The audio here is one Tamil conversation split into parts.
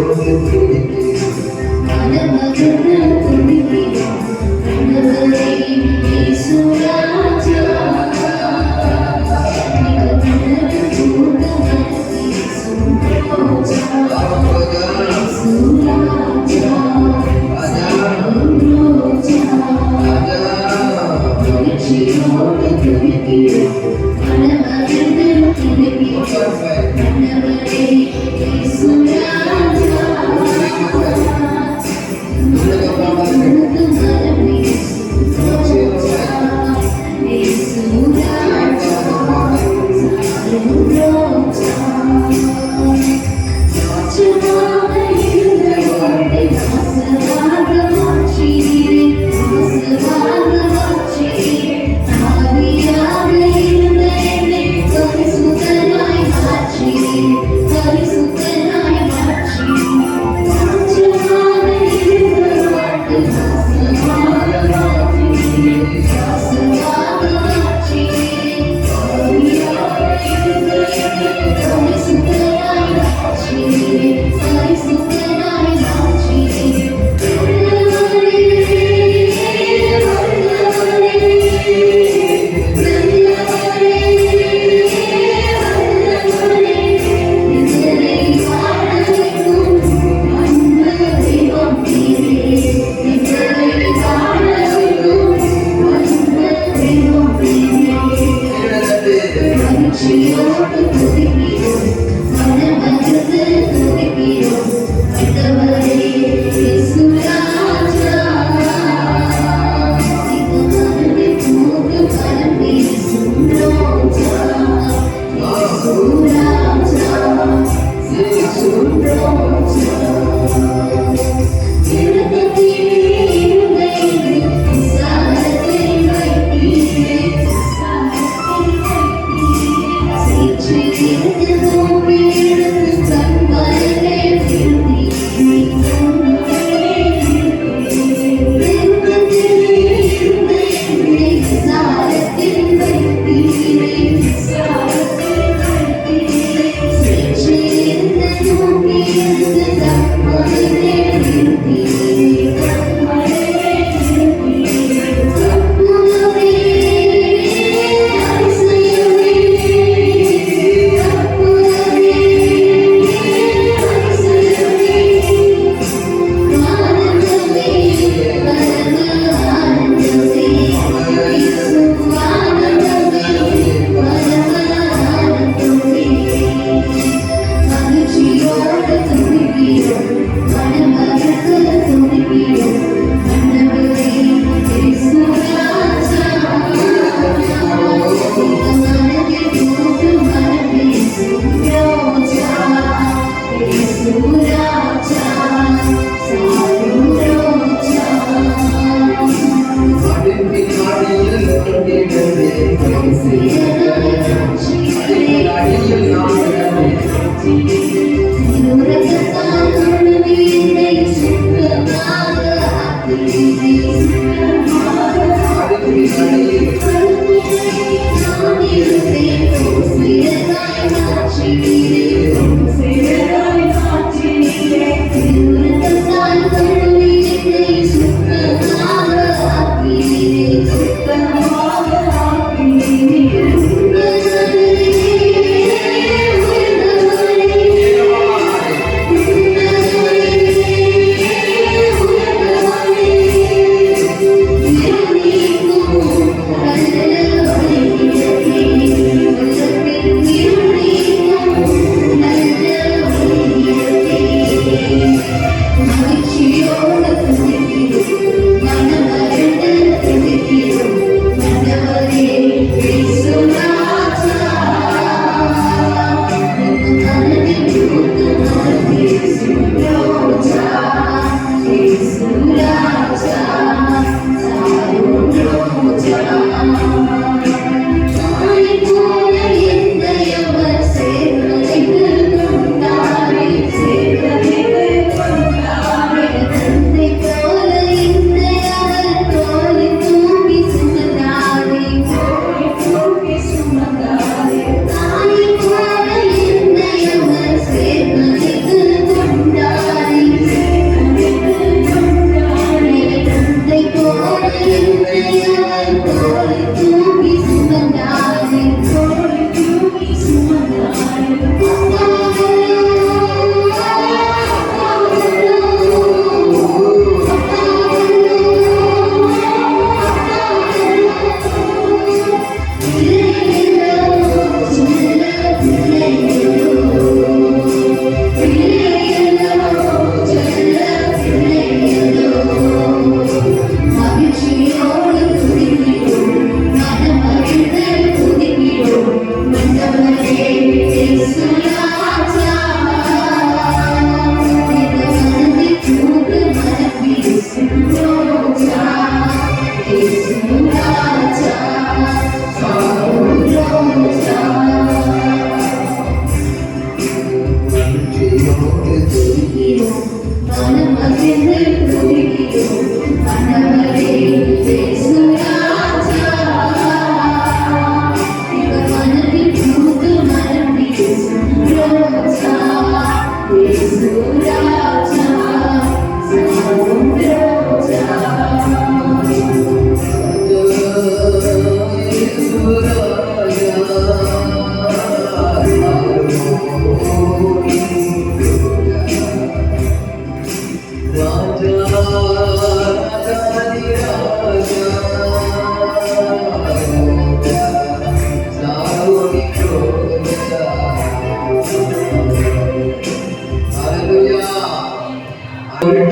Perfect.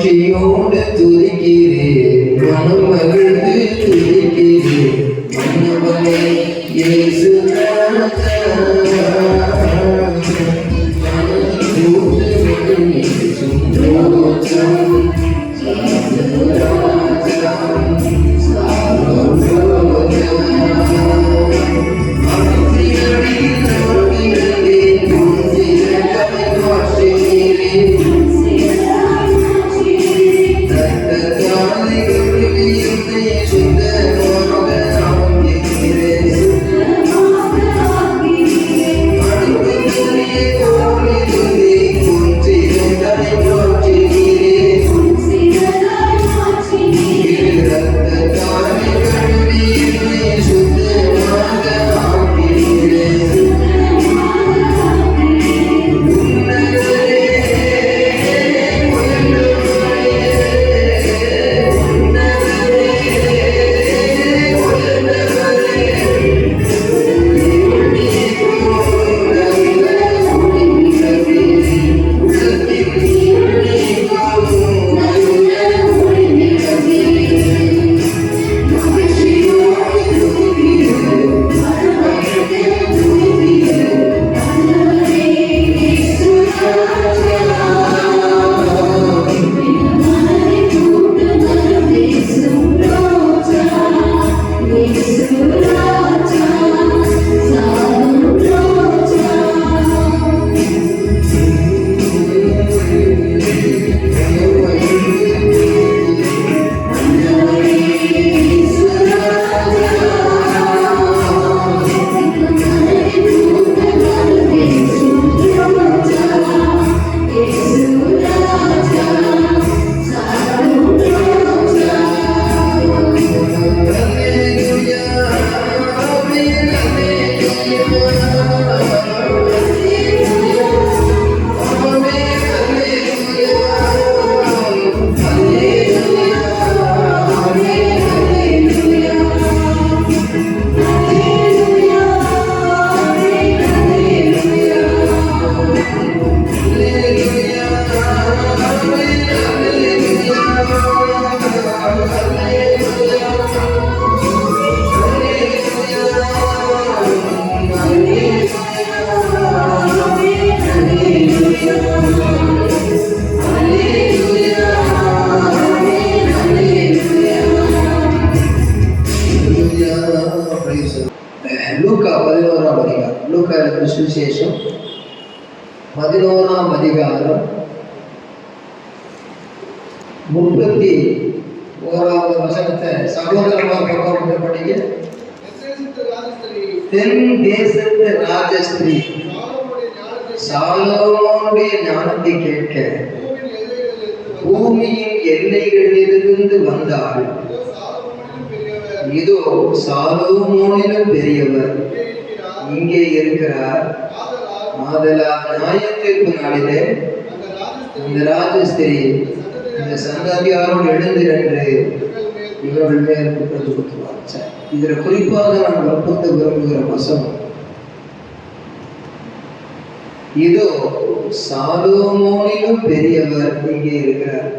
மகிழ்ச்சியோடு துதிக்கிறேன், மனம் மகிழ்ந்து துதிக்கிறேன் மன்னவனே இயேசு ராஜா. லூக்கா 11ஆம் அதிகாரம், லூக்கா சுவிசேஷம் 11ஆம் அதிகாரம் 31வது வசனத்தை சகோதரமாக பக்கம் படிக்க. தென் தேசத்து ராஜஸ்திரீ சாலோமோனுடைய ஞானத்தை கேட்க பூமியின் எல்லைகளிலிருந்து வந்தாள். இதோ சாலோமோனிலும் பெரியவர் இங்கே இருக்கிறார். ஆதலால் நியாயத்தீர்ப்பு நாளிலே இந்த ராஜஸ்திரி இந்த சந்ததியாரோடு எழுந்திரன்று இவர்கள் மேல் குற்றம் சுமத்துவார். இதில் குறிப்பாக நான் வற்புறுத்த விரும்புகிற வசனம், இதோ சாலோமோனிலும் பெரியவர் இங்கே இருக்கிறார்.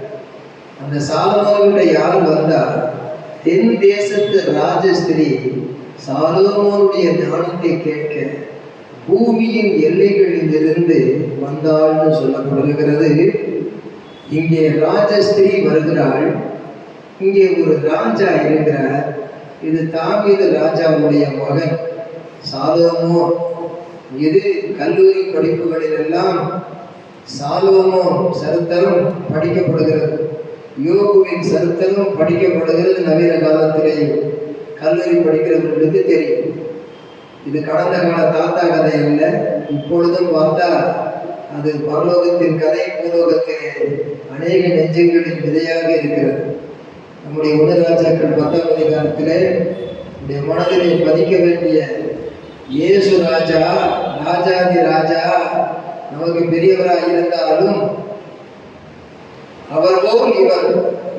அந்த சாலோமோனிட யார் வந்தார்? தென் தேசத்து ராஜஸ்திரி சாலோமோனுடைய ஞானத்தை கேட்க பூமியின் எல்லைகளிலிருந்து வந்தாள்னு சொல்லப்படுகிறது. இங்கே ராஜஸ்திரி வருகிறாள். இங்கே ஒரு ராஜா இருக்கிறார். இது தாவீது ராஜாவுடைய மகன் சாலோமோன். இது கல்லூரி படிப்புகளிலெல்லாம் சாலோமோன் சரித்திரம் படிக்கப்படுகிறது. யோகுவின் சரித்திரம் படிக்கப்படுகிறது. நவீன காலத்திலே கல்லூரி படிக்கிறவர்களுக்கு தெரியும். இது கடந்த கால தாத்தா கதை இல்லை. இப்பொழுதும் பார்த்தால் அது பரலோகத்தின் கதை பூலோகத்திலே அநேக நெஞ்சங்களின் விதையாக இருக்கிறது. நம்முடைய உணராஜாக்கள் 10ஆம் அதிகாரத்திலே நம்முடைய மனதிலே பதிக்க வேண்டிய இயேசு ராஜா, ராஜாதி ராஜா, நமக்கு பெரியவராக இருந்தாலும் அவர் போல் இவர்,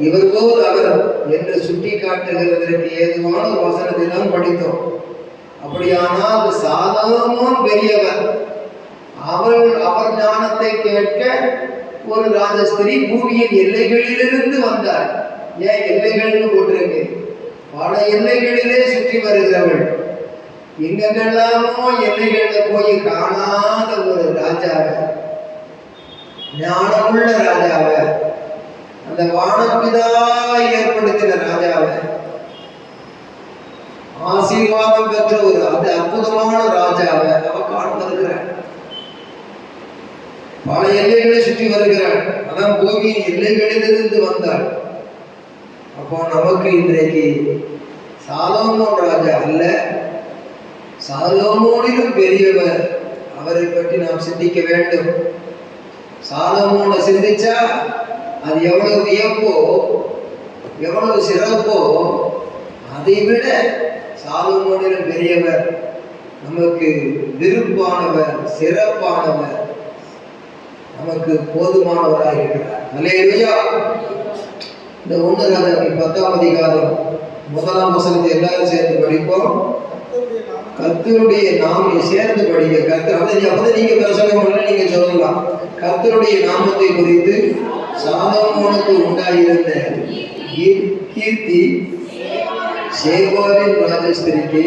இவர் போல் அவர் என்று சுட்டி காட்டுகிறதற்கு ஏதுவான ஒரு வசனத்தை தான் படித்தோம். அப்படியானால் சாலோமோன் பெரியவர், அவர் ஞானத்தை கேட்க ஒரு ராஜஸ்திரி பூமியின் எல்லைகளிலிருந்து வந்தாள். ஏன் எல்லைகள்னு போட்டிருக்கு? பல எல்லைகளிலே சுற்றி வருகிறவள். எங்கெல்லாமோ எல்லைகள்ல போய் காணாத ஒரு ராஜாவை, ஞானமுள்ள ராஜாவை, அந்த வானப்பிதா ஏற்படுத்தின ராஜாவை, ஆசீர்வாதம் பெற்ற ஒரு அற்புதமான ராஜாவை அவ காண வருகிறாள். பல எல்லைகளை சுற்றி வருகிறாள். அதான் பூமியின் எல்லைகளிலிருந்து வந்தாள். அப்போ நமக்கு இன்றைக்கு சாலோமோன் ராஜா அல்ல, சாலோமோனிலும் பெரியவர், அவரை பற்றி நாம் சிந்திக்க வேண்டும். சாலோமோனை சிந்திச்சா அது எவ்வளவு வியப்போ, எவ்வளவு சிறப்போ, அதை விட சாலோமோனிலும் பெரியவர், நமக்கு விருப்பானவர், சிறப்பானவர், நமக்கு போதுமானவராக இருக்கிறார். அல்லேலூயா. இந்த 1 ராஜாக்கள் 10ஆம் அதிகாரம் 1ஆம் வசனத்தை எல்லாரும் சேர்ந்து படிப்போம். கர்த்தருடைய நாமத்தை சேர்ந்து படிக்க. கர்த்தர் நீங்க பிரசங்கம் பண்ண நீங்க சொல்லலாம். கர்த்தருடைய நாமத்தை குறித்து சாலோமோனுக்கு உண்டாயிருந்த கீர்த்தி சேபாவின் ராஜஸ்திரிக்கு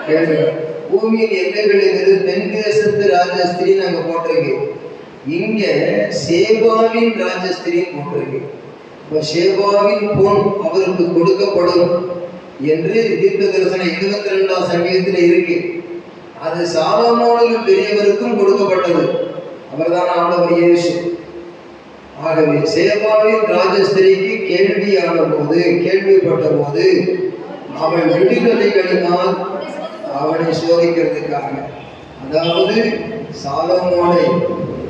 கேளுங்க. பூமியின் எல்லைகளிலிருந்து தென் தேசத்து ராஜஸ்திரி நாங்க போட்டிருக்கு. இங்க சேபாவின் ராஜஸ்திரின்னு போட்டிருக்கு. சேபாவின் பொன் அவருக்கு கொடுக்கப்படும் என்று தீர்க்க தரிசனம் 22ஆம் சங்கீதத்தில் இருக்கு. அது சாலோமோனிலும் பெரியவருக்கும் கொடுக்கப்பட்டது. அவர்தான் ஆண்டவர் இயேசு. ஆகவே சேபாவின் ராஜஸ்திரிக்கு கேள்விப்பட்ட போது அவன் விடுதலைகளினால் அவனை சோதிக்கிறதுக்காக, அதாவது சாலோமோனை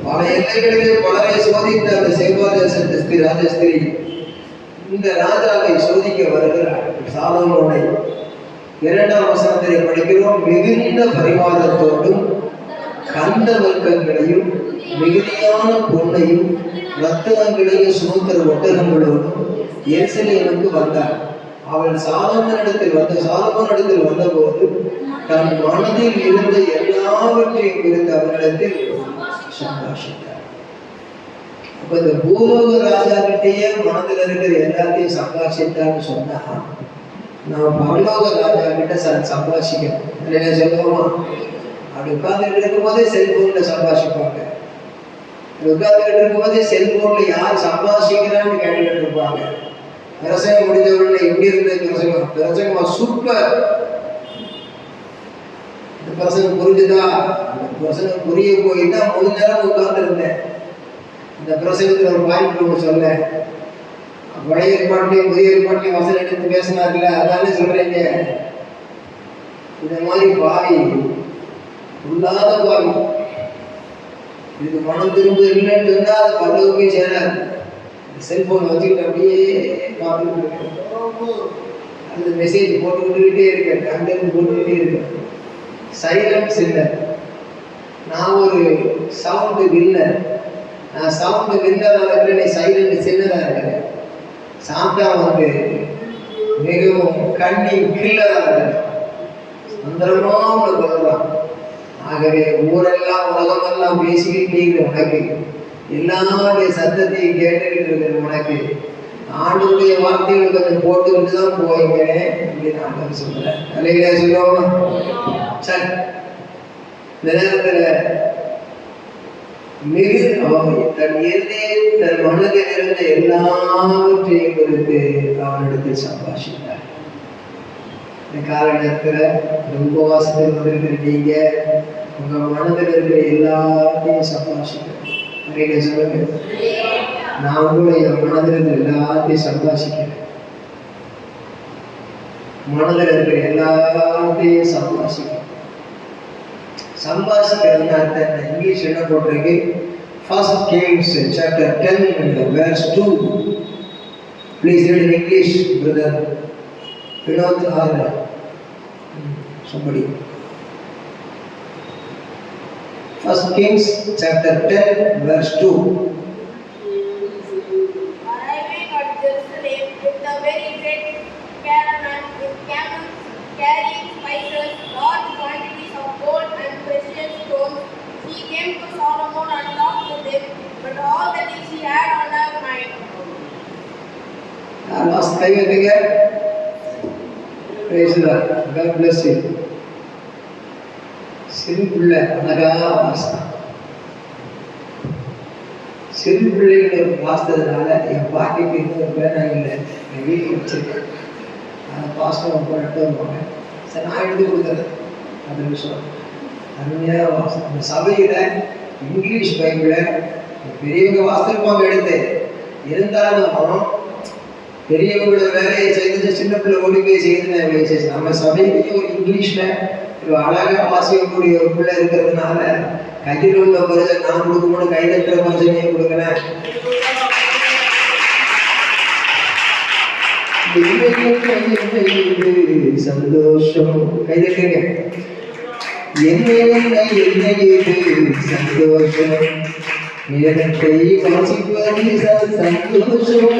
பல எல்லைகளிலே பலரை சோதித்த அந்த சேபா தேசத்து ராஜஸ்திரி இந்த ராஜாவை சோதிக்க வருகிறார். சாலோமோனை 2ஆம் வசனத்திலே படிக்கிறோம். மிகுந்த பரிவாரத்தோடும் கந்த வர்க்கங்களையும் மிகுதியான பொன்னையும் ரத்தினங்களையும் சுமக்கிற ஒட்டகங்களோடும் எருசலேமுக்கு வந்தார். அவள் சாலோமோனிடத்தில் வந்தபோது தன் மனதில் இருந்த எல்லாவற்றையும் குறித்து அவனிடத்தில் சம்பாஷித்தார். அப்ப இந்த பூலோக ராஜா கிட்டேயே மனதில் இருக்கிற எல்லாத்தையும் சம்பாஷித்தான்னு சொன்னா, நான் பரலோக ராஜா கிட்ட சம்பாஷிக்கணும். இல்லையா சொல்லுவோமா? அப்படி உட்கார்ந்துட்டு இருக்கும் போதே செல்போன்ல சம்பாஷிப்பாங்க. உட்கார்ந்துட்டு இருக்கும் போதே செல்போன்ல யார் சம்பாஷிக்கிறான்னு கேட்டுக்கிட்டு இருப்பாங்க. பிரசங்கம் முடிஞ்ச உடனே எப்படி இருந்த பிரசங்கமா சூப்பர், இந்த பிரசங்கம் புரிஞ்சுதா? அந்த பிரசங்கம் புரிய போயிட்டா முழு நேரம் உட்கார்ந்து இருந்தேன். இந்த பிரசங்கத்துல ஒரு பாயிண்ட் ஒன்று சொல்ல, பழைய ஏற்பாட்டையும் புதிய ஏற்பாட்டையும் வசனம் எடுத்து பேசினார்ல, அதானே சொல்றீங்க. இந்த மாதிரி பாவி உள்ளாத பாவி, இது மனம் திரும்ப இல்லைன்னு சொன்னா அது பல்லவுமே சேராது. செல்போன் வச்சுக்கிட்டு அப்படியே பார்த்துக்கிட்டு இருக்கேன், அந்த மெசேஜ் போட்டு விட்டுக்கிட்டே இருக்கேன், கண்டென்ட் போட்டுக்கிட்டே இருக்கேன். சைலண்ட் சின்னர். நான் ஒரு சவுண்டு வின்னர். நான் சவுண்டு வின்னராக இருக்கிறேன், நீ சைலண்ட் சின்னராக இருக்கிறேன். சாந்தா வந்து மிகவும் கண்ணின் கில்லராக இருக்கிறேன். சுந்தரமா உனக்கு சொல்லலாம். ஆகவே ஊரெல்லாம் உலகமெல்லாம் பேசிக்கிட்டே உனக்கு, எல்லாருடைய சத்தத்தையும் கேட்டுக்கிட்டு இருக்கிற உனக்கு ஆண்டுடைய வார்த்தைகள் கொஞ்சம் போட்டுக்கிட்டு தான் போவீங்க அப்படின்னு நான் சொல்றேன். அல்லையா சொல்லுவோம். சரி, இந்த நேரத்துல மிகு தன் தன் மனதில் இருந்த எல்லாவற்றையும் குறித்து அவனிடத்தில் சம்பாஷித்தார். இந்த கால நேரத்துல உபவாசத்தில் வந்திருக்கிற நீங்க உங்க மனதில் இருக்கிற எல்லாத்தையும் சம்பாஷிக்க சொல்லுங்க. நான் கூட என் மனதில் இருக்கிற எல்லாத்தையும் சம்பாஷிக்கிறேன். மனதில் இருக்கிற எல்லாத்தையும் சம்பாஷிக்கிறேன். சம்பாஷிக்கிறது அர்த்தம் இங்கிலீஷ் என்ன போட்டிருக்கு? 1 Kings chapter 10 verse 2. Please read in English, brother Vinod or somebody. 1 Kings chapter 10 verse 2. Arriving at Jerusalem with a very great caravan with camels carrying spices, large quantities of gold and precious stones, he came to guy வைத்துங்க. God bless you. சிறு பிள்ளை அழகா வாசம். சிறு பிள்ளைகளை வாசித்ததுனால என் பாட்டிக்கு இன்னொரு பேனா இல்லை, என் வீட்டில் வச்சிருக்கேன். அதை பாஸ்டம் பண்ணிட்டு வருவாங்க. சரி, நான் எடுத்து கொடுக்குறேன். அந்த விஷயம் அருமையாக வாசம். அந்த சபையில் இங்கிலீஷ் பைபிளை பெரியவங்க வாசித்திருப்பாங்க எடுத்து. இருந்தாலும் பெரியவங்களோட வேலையை செய்து சின்ன பிள்ளை ஓடி போய் செய்து நம்ம சபையிலேயே ஒரு இங்கிலீஷில் ஒரு அழகாக வாசிக்கக்கூடிய ஒரு பிள்ளை இருக்கிறதுனால கையில் உள்ள பரிசை நான் கொடுக்கணும், கைதட்டுற பரிசனையே கொடுக்குறேன். சந்தோஷம் கைதட்டுங்க. என்ன சந்தோஷம் வேதத்தை வாசிப்பது சந்தோஷம்.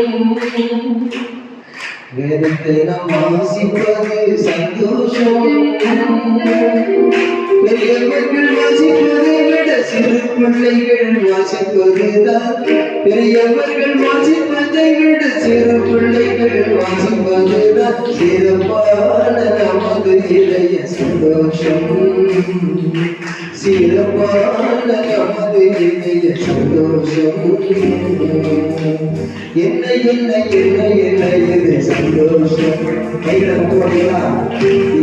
வேதத்தை நாம் வாசிப்பது சந்தோஷம். பெரியவர்கள் வாசிப்பதை விட சிறு பிள்ளைகள் வாசிப்பதுதான். பெரியவர்கள் வாசிப்பதை விட சிறு பிள்ளைகள் வாசிப்பதுதான் சிறப்பான நமது இளைய சந்தோஷம். சிறப்பான நமது இளைய சந்தோஷம். என்ன என்ன என்ன என்ன இது சந்தோஷம். கையில போடுங்களா?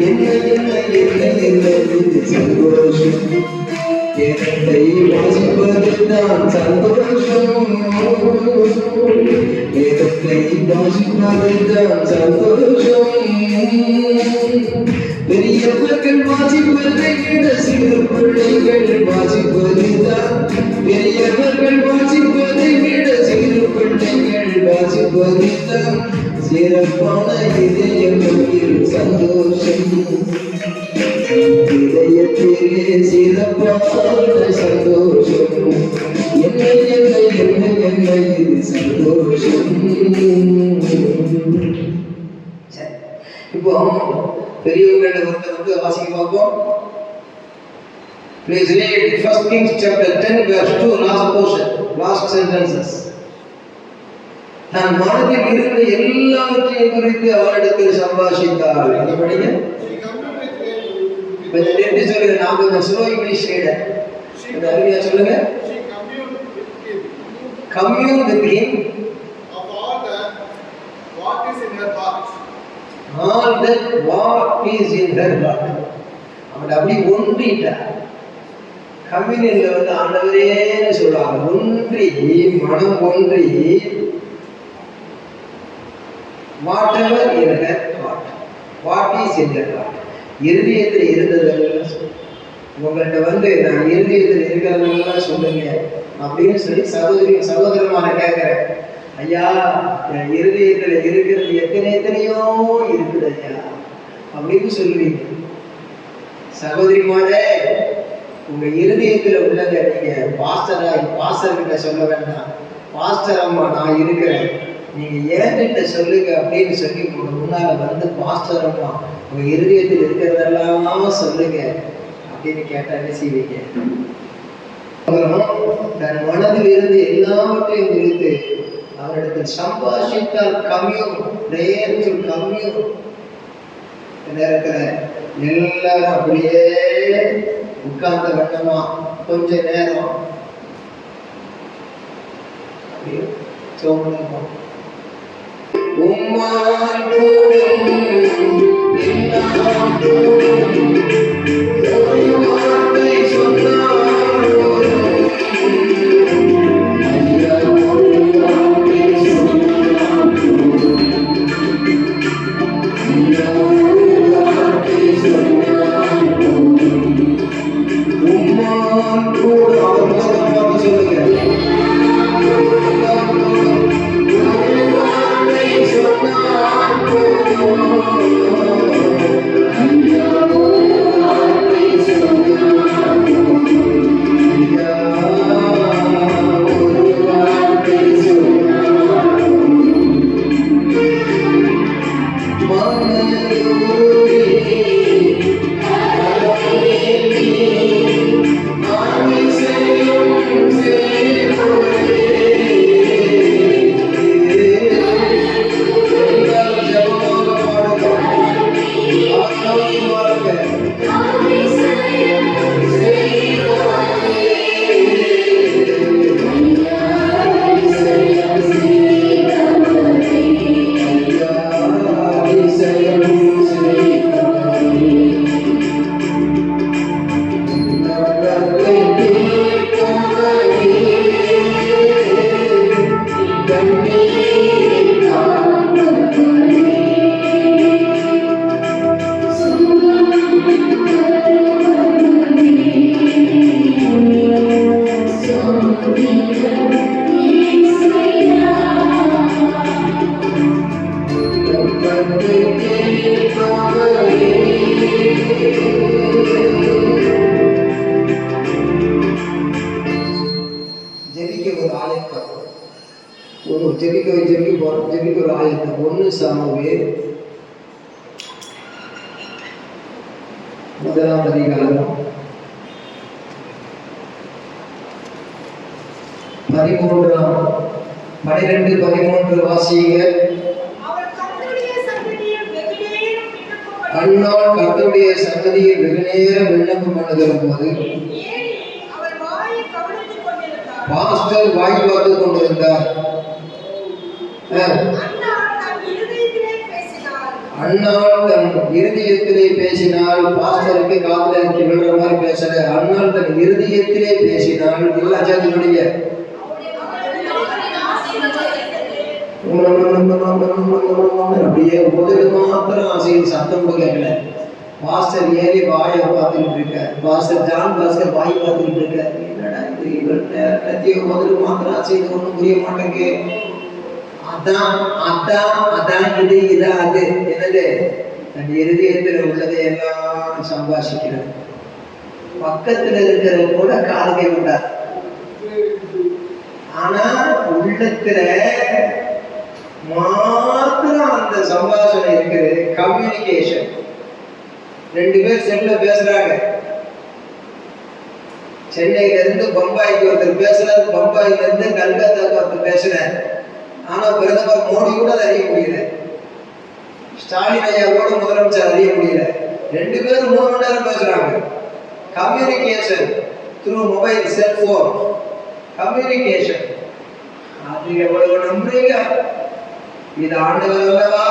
என்ன என்ன என்ன என்ன இது சந்தோஷம். வேதத்தை வாசிப்பதுதான் சந்தோஷம். வேதத்தை வாசிப்பதுதான் சந்தோஷம். பெரியவர்கள் வாசிப்பதை விட சிறு பிள்ளைகள் வாசிப்பதுதான். பெரியவர்கள் வாசிப்பதை விட சிறு பிள்ளைகள் வாசிப்பதுதான் சிறப்பான இதயத்தில் சந்தோஷம். இதயத்திலே சிறப்பான சந்தோஷம். என்ன என்ன என்ன என்ன இது சந்தோஷம். இப்போ பெரியவர்கள் ஒருத்தர் வாசிக்க பார்ப்போம். Please read 1 Kings chapter 10 verse 2, last portion, last sentences. நான் மனதில் இருந்த எல்லாவற்றையும் குறித்து அவரிடத்தில் சம்பாஷித்தாள். அதை படிங்க. கொஞ்சம் நிறுத்தி சொல்லுங்க. நான் கொஞ்சம் ஸ்லோ இங்கிலீஷ் ரீடர். கொஞ்சம் அருமையா சொல்லுங்க. Commune with him of all that what is in her heart. All that what is in her heart. அவன் அப்படி ஒன்றிட்டார். கம்யூனியன்ல ஆண்டவரேன்னு சொல்றாங்க. ஒன்றி மனம் ஒன்றி whatever in her heart. What is in her heart. இருதயத்தில் இருந்ததெல்லாம் உங்கள்கிட்ட நான் இருதயத்தில் இருக்கிறதெல்லாம் சொல்லுங்க அப்படின்னு சொல்லி சகோதரமான கேட்கிறேன். ஐயா, என் இருதயத்தில் இருக்கிறது எத்தனையோ இருக்குது ஐயா அப்படின்னு சொல்லுவீங்க. சகோதரிமாரே, உங்க இருதயத்தில் உள்ளங்க நீங்க பாஸ்டர் கிட்ட சொல்ல வேண்டாம். பாஸ்டர் அம்மா நான் இருக்கிறேன், நீங்க ஏன்கிட்ட சொல்லுங்க அப்படின்னு சொல்லி உங்க முன்னால பாஸ்டர் அம்மா உங்க இருதயத்தில் இருக்கிறதெல்லாம் சொல்லுங்க அப்படின்னு கேட்டா என்ன செய்வீங்க? தன் மனதில் இருந்து எல்லாவற்றையும் குறித்து அவரிடத்தில் சம்பாஷித்தால் கம்யூன் நேரத்தில் எல்லாரும் அப்படியே உட்கார்ந்த வண்ணமா கொஞ்ச நேரம் அப்படியே சோமனமா உம்மால் கூடும் எல்லாம் கூடும் ஒரு வார்த்தை சொன்னால் Yeah. ஆயத்தம். ஒரு ஜெபிக்க ஒரு ஆயத்தம். 1 சாமுவேல் 1ஆம் அதிகாரம் 12-13 வாசியுங்க. அந்நாள் கர்த்தருடைய சன்னதியில் வெகுநேரம் விண்ணப்பம் பண்ணுகிற போது பாஸ்டர் வாய் பார்த்து கொண்டிருந்தார். அந்நாள் தன் இருதயத்திலே பேசினால், பாஸ்டருக்கு காதுல விழுற மாதிரி பேசல, அந்நாள் தன் இருதயத்திலே பேசினால், எல்லா ஜாதிகளுடைய அப்படியே முதல் மாத்திரம் ஆசையில் சத்தம் கேட்கல. பாஸ்டர் ஏறி வாயை பார்த்துக்கிட்டு இருக்க, பாஸ்டர் ஜான் பாஸ்கர் வாய் பார்த்துக்கிட்டு இருக்க. என்னடா இது, இவன் முதல் மாத்திரம் ஆசையில் ஒன்றும் புரிய மாட்டேங்க. அதான் இது இதான் அது. என்னது? தன் இருதயத்தில் உள்ளதை எல்லாம் சம்பாஷிக்கிறது. பக்கத்துல இருக்கிற கூட காதுகை விட்டார். ஆனா உள்ளத்துல மாத்திரம் அந்த சம்பாஷணை இருக்குது. கம்யூனிகேஷன். 2 பேர் செல்ல பேசுறாங்க. சென்னையில இருந்து பம்பாய்க்கு ஒருத்தர் பேசுறாரு, பம்பாயில இருந்து கல்கத்தாக்கு ஒருத்தர் பேசுறாரு. ஆனா பிரதமர் மோடி கூட அதை அறிய முடியல, ஸ்டாலின் ஐயா கூட முதலமைச்சர் அறிய முடியல. 2 பேரும் 3 மணி நேரம் பேசுறாங்க. Communication through mobile, cellphone communication. அது எவ்வளவு நம்புறீங்க? இது ஆண்டவர் அல்லவா?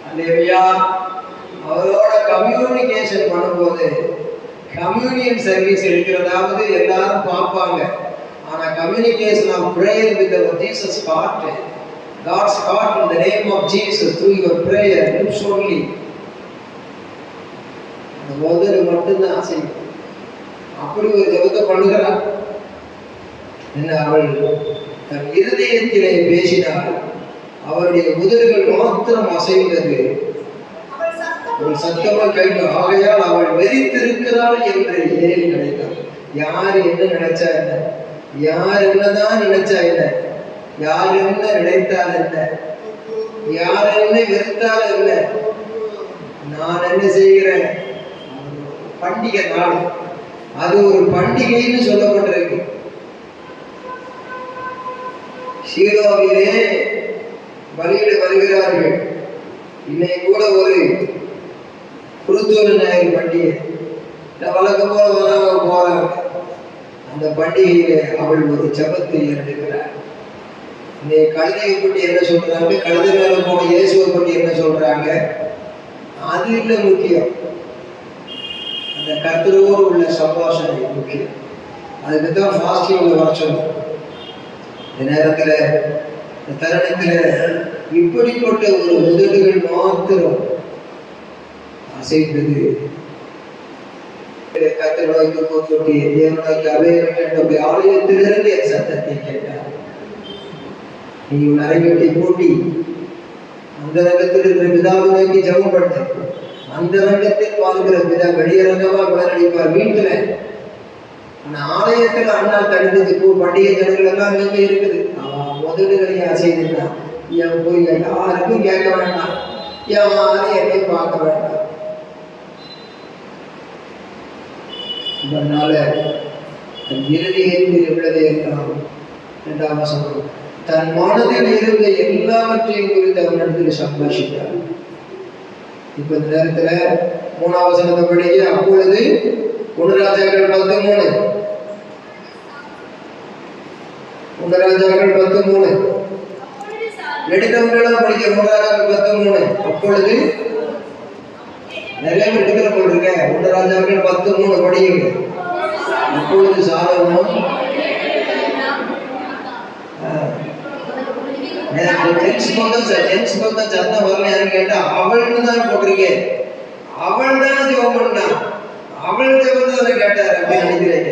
அல்லேலூயா. அவரோட கம்யூனிகேஷன் பண்ணும்போது கம்யூனியன் சர்வீஸ் இருக்கிறதாவது எல்லாரும் பார்ப்பாங்க. ஆனா communication of prayer with our Jesus heart, God's heart in the name of Jesus through your prayer lips only. அந்த முதல்ல மட்டும்தான் ஆசை. அப்படி ஒரு ஜெபத்தை பண்ணுகிறார். என்ன? அவள் தன் இருதயத்திலே பேசினாள், அவருடைய உதடுகள் மாத்திரம் அசைந்தது, அவள் சத்தமாக கேட்டாள். ஆகையால் அவள் வெறித்திருக்கிறாள் என்று ஏறி நினைத்தாள். யார் என்ன நினைச்சா என்ன, யார் என்னதான் நினைச்சா என்ன, யார் என்ன நினைத்தால் என்ன, யார் என்ன வெறுத்தால் என்ன, நான் என்ன செய்கிறேன்? பண்டிகை நாள், அது ஒரு பண்டிகைன்னு சொல்லப்பட்டிருக்கு. ஷீலோவிலே பலியிட வருகிறார்கள். இன்னைக்கு கூட ஒரு குருத்தோல் ஞாயிறு பண்டிகை வழக்கம் போல வராம போறாங்க. அந்த பண்டிகையிலே அவள் ஒரு ஜபத்தை ஏறெடுக்கிறார். இன்னைக்கு கழுதையை பற்றி என்ன சொல்றாங்க, கழுதை மேல போன இயேசுவை பற்றி என்ன சொல்றாங்க, அது இல்லை முக்கியம். அந்த கர்த்தரோடு உள்ள சம்பாஷணை முக்கியம். அதுக்குத்தான் ஃபாஸ்டிங்ல வர சொன்னோம். இந்த நேரத்துல, இந்த தருணத்துல இப்படிப்பட்ட ஒரு உதடுகள் மாத்திரம் அசைந்தது. கர்த்தரோடு போட்டி தேவனுக்கு அபேரனுடைய ஆலயத்திலிருந்து என் சத்தத்தை கேட்டார். நீ நரைவெட்டி போட்டி அந்த ரங்கத்தில் இருக்கிற பிதாவை நோக்கி ஜெபம் பண்ண. அந்த ரங்கத்தில் வாழ்கிற பிதா வெளியரங்கமா விளநடிப்பார் வீட்டுல. ஆனா ஆலயத்துல அண்ணால் தடுத்தது பண்டிகை ஜனங்கள் எல்லாம் அங்கங்க இருக்குது. முதடுகளை அசைதுதான் என் போய் யாருக்கும் கேட்க வேண்டாம், யாரும் என்னை பார்க்க வேண்டாம். இதனால தன் இருதயத்தில் உள்ளதை எல்லாம் 2ஆம் வசனம், தன் மனதில் இருந்த எல்லாவற்றையும் குறித்து அவனிடத்தில் சம்பாஷித்தார். இப்ப இந்த நேரத்துல 3ஆம் வசனத்தை படிக்க. அப்பொழுது 1 ராஜாக்கள் 10:3, 1 ராஜாக்கள் 10:3 எடுத்தவங்களும் படிக்க. 1 ராஜாக்கள் 10:3. அப்பொழுது நிறைய பேர் எடுக்கிற போட்டிருக்க. 1 ராஜாக்கள் 10:3 படியுங்க. அப்பொழுது சாலமோன் சத்தம் வரல. யாரும் கேட்டா அவள்னு தான் போட்டிருக்கேன். அவள் தான் ஜெபம் பண்ணா, அவள் ஜெபத்தை கேட்டார் அப்படின்னு நினைக்கிறீங்க.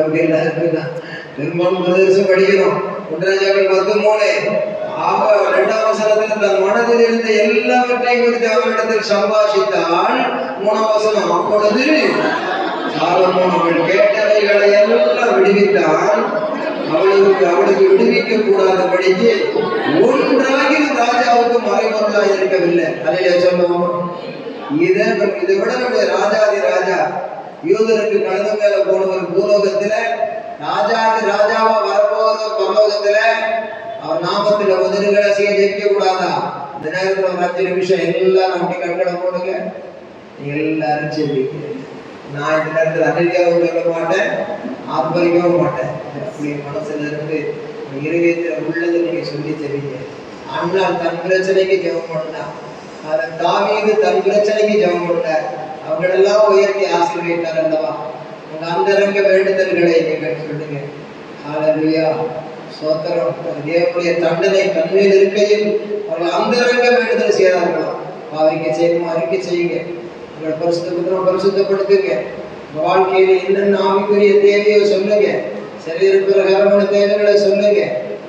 அப்படி எல்லாருக்கும் பெரும்பாலும் பிரதேசம் படிக்கிறோம். 1 ராஜாக்கள் 10:3 2ஆம் வசனத்தில் தன் மனதில் இருந்த எல்லாவற்றையும் குறித்து அவனிடத்தில் சம்பாஷித்தாள். 3ஆம் வசனம், அப்பொழுது சாலமோன் அவள் கேட்டவைகளை எல்லாம் விடுவித்தான். அவளுக்கு விடுவிக்க கூடாதபடிக்கு ஒன்றாகிலும் ராஜாவுக்கு மறைபொருளாக இருக்கவில்லை. அதிலே சொல்லுவோம், இதை விட நம்முடைய ராஜாதி ராஜா யூதருக்கு கழுத மேல போனவர் பூலோகத்துல ராஜாதி ராஜாவா வரப்போகிற பரலோகத்துல அவர் நாமத்துல உதடுகளை செய்ய ஜெயிக்க கூடாதா? இந்த நேரத்துல ஒரு 5 நிமிஷம் எல்லாரும் அப்படி கண்களை போடுங்க. எல்லாரும் செல்வீங்க. நான் இந்த நேரத்துல அதிர்ச்சியாகவும் சொல்ல மாட்டேன், ஆத்மரிக்கவும் மாட்டேன். அப்படி மனசுல இருந்து இருதயத்துல உள்ளதை நீங்க சொல்லி செல்வீங்க. அண்ணால் தன் பிரச்சனைக்கு ஜெபம் பண்ணார். தாவீது தன் பிரச்சனைக்கு ஜெபம் பண்ணார். அவங்களெல்லாம் உயர்த்தி ஆசீர்வதித்தார் அல்லவா? உங்க அந்தரங்க வேண்டுதல்களை நீங்கள் சொல்லுங்க. ஹல்லேலூயா, ஸ்தோத்திரம். தேவனுடைய தண்டனை தன்மையில் இருக்கையில் அவர்கள் அந்தரங்க வேண்டுதல் செய்தார்களாம். அறிக்கை செய்யணும், அறிக்கை செய்யுங்க. உங்களை பரிசுத்தப்படுத்துங்க. உங்க வாழ்க்கையில என்னென்ன ஆவிக்குரிய தேவையோ சொல்லுங்க. சரீர பிரகாரமான தேவைகளை சொல்லுங்க.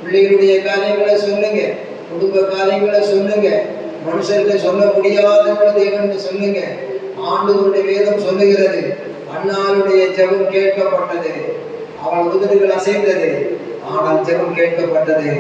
பிள்ளைகளுடைய காரியங்களை சொல்லுங்க. குடும்ப காரியங்களை சொல்லுங்க. மனுஷர்களை சொல்ல முடியாத தேவன் சொல்லுங்க. ஆண்டவருடைய வேதம் சொல்லுகிறது, அண்ணாளுடைய ஜெபம் கேட்கப்பட்டது, அவள் உதடுகள் அசைந்தது, ஆனால் ஜெபம் கேட்கப்பட்டது.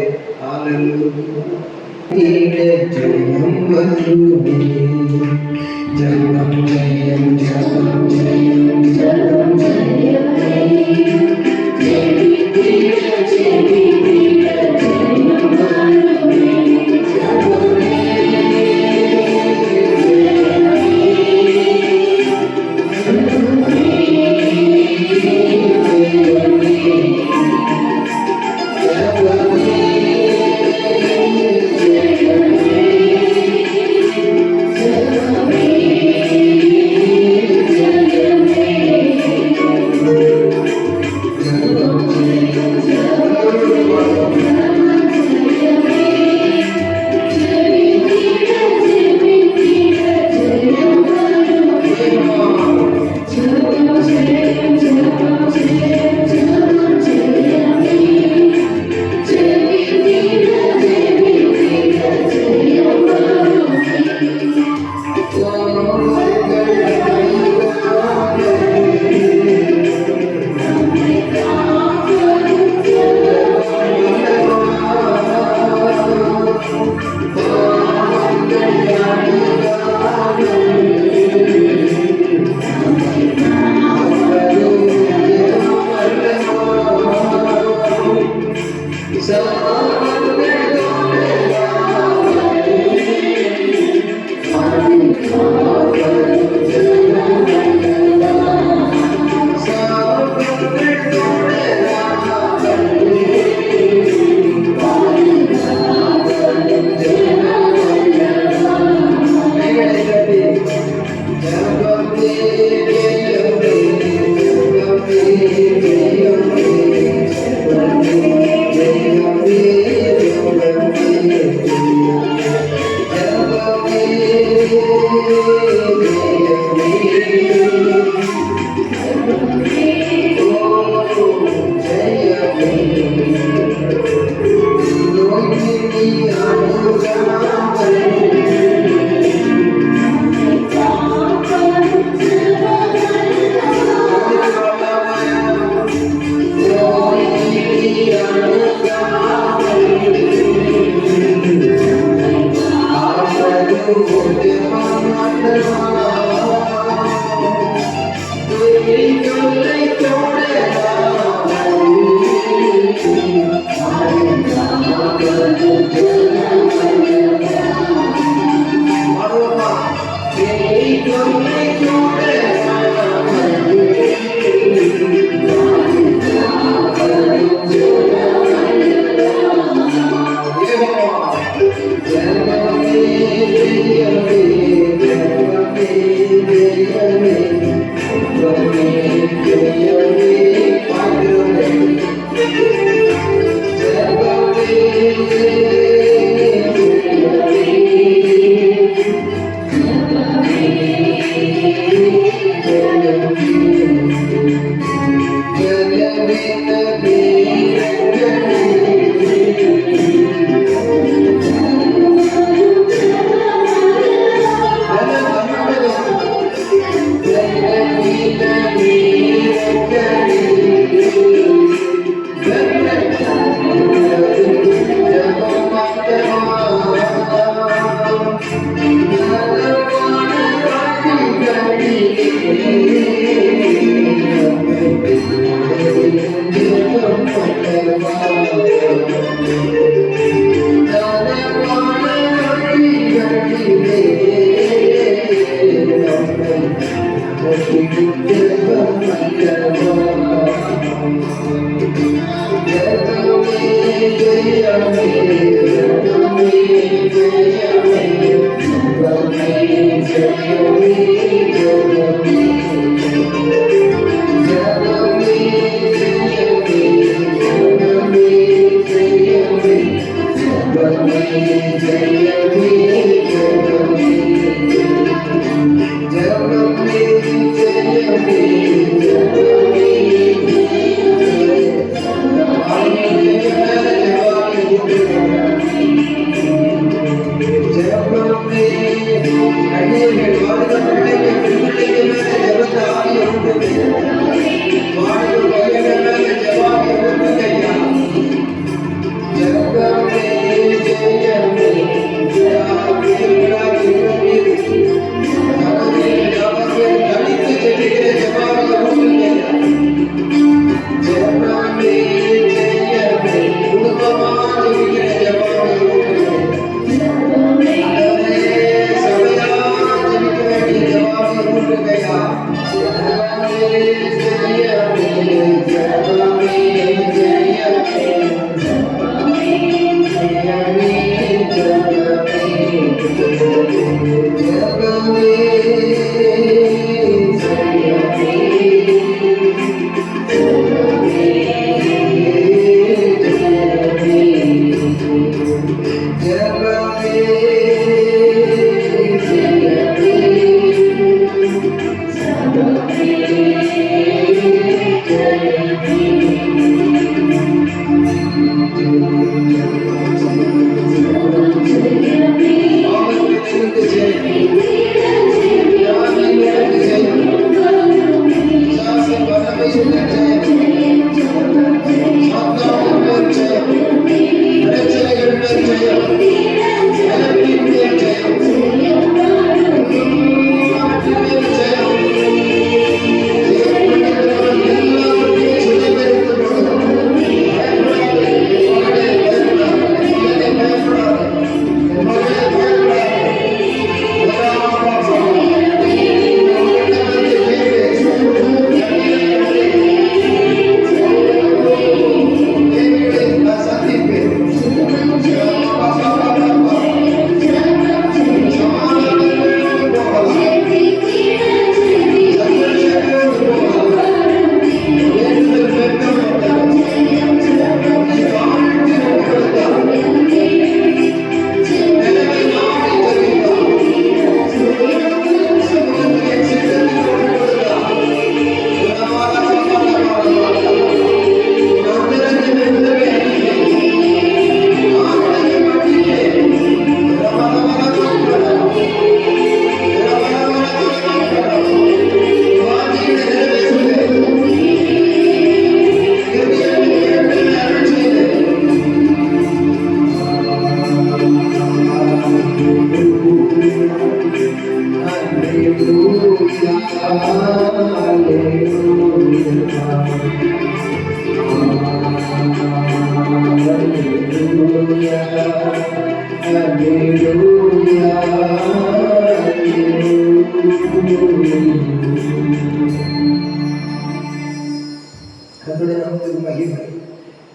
கர்த்தருடைய நாமத்துக்கு மகிமை.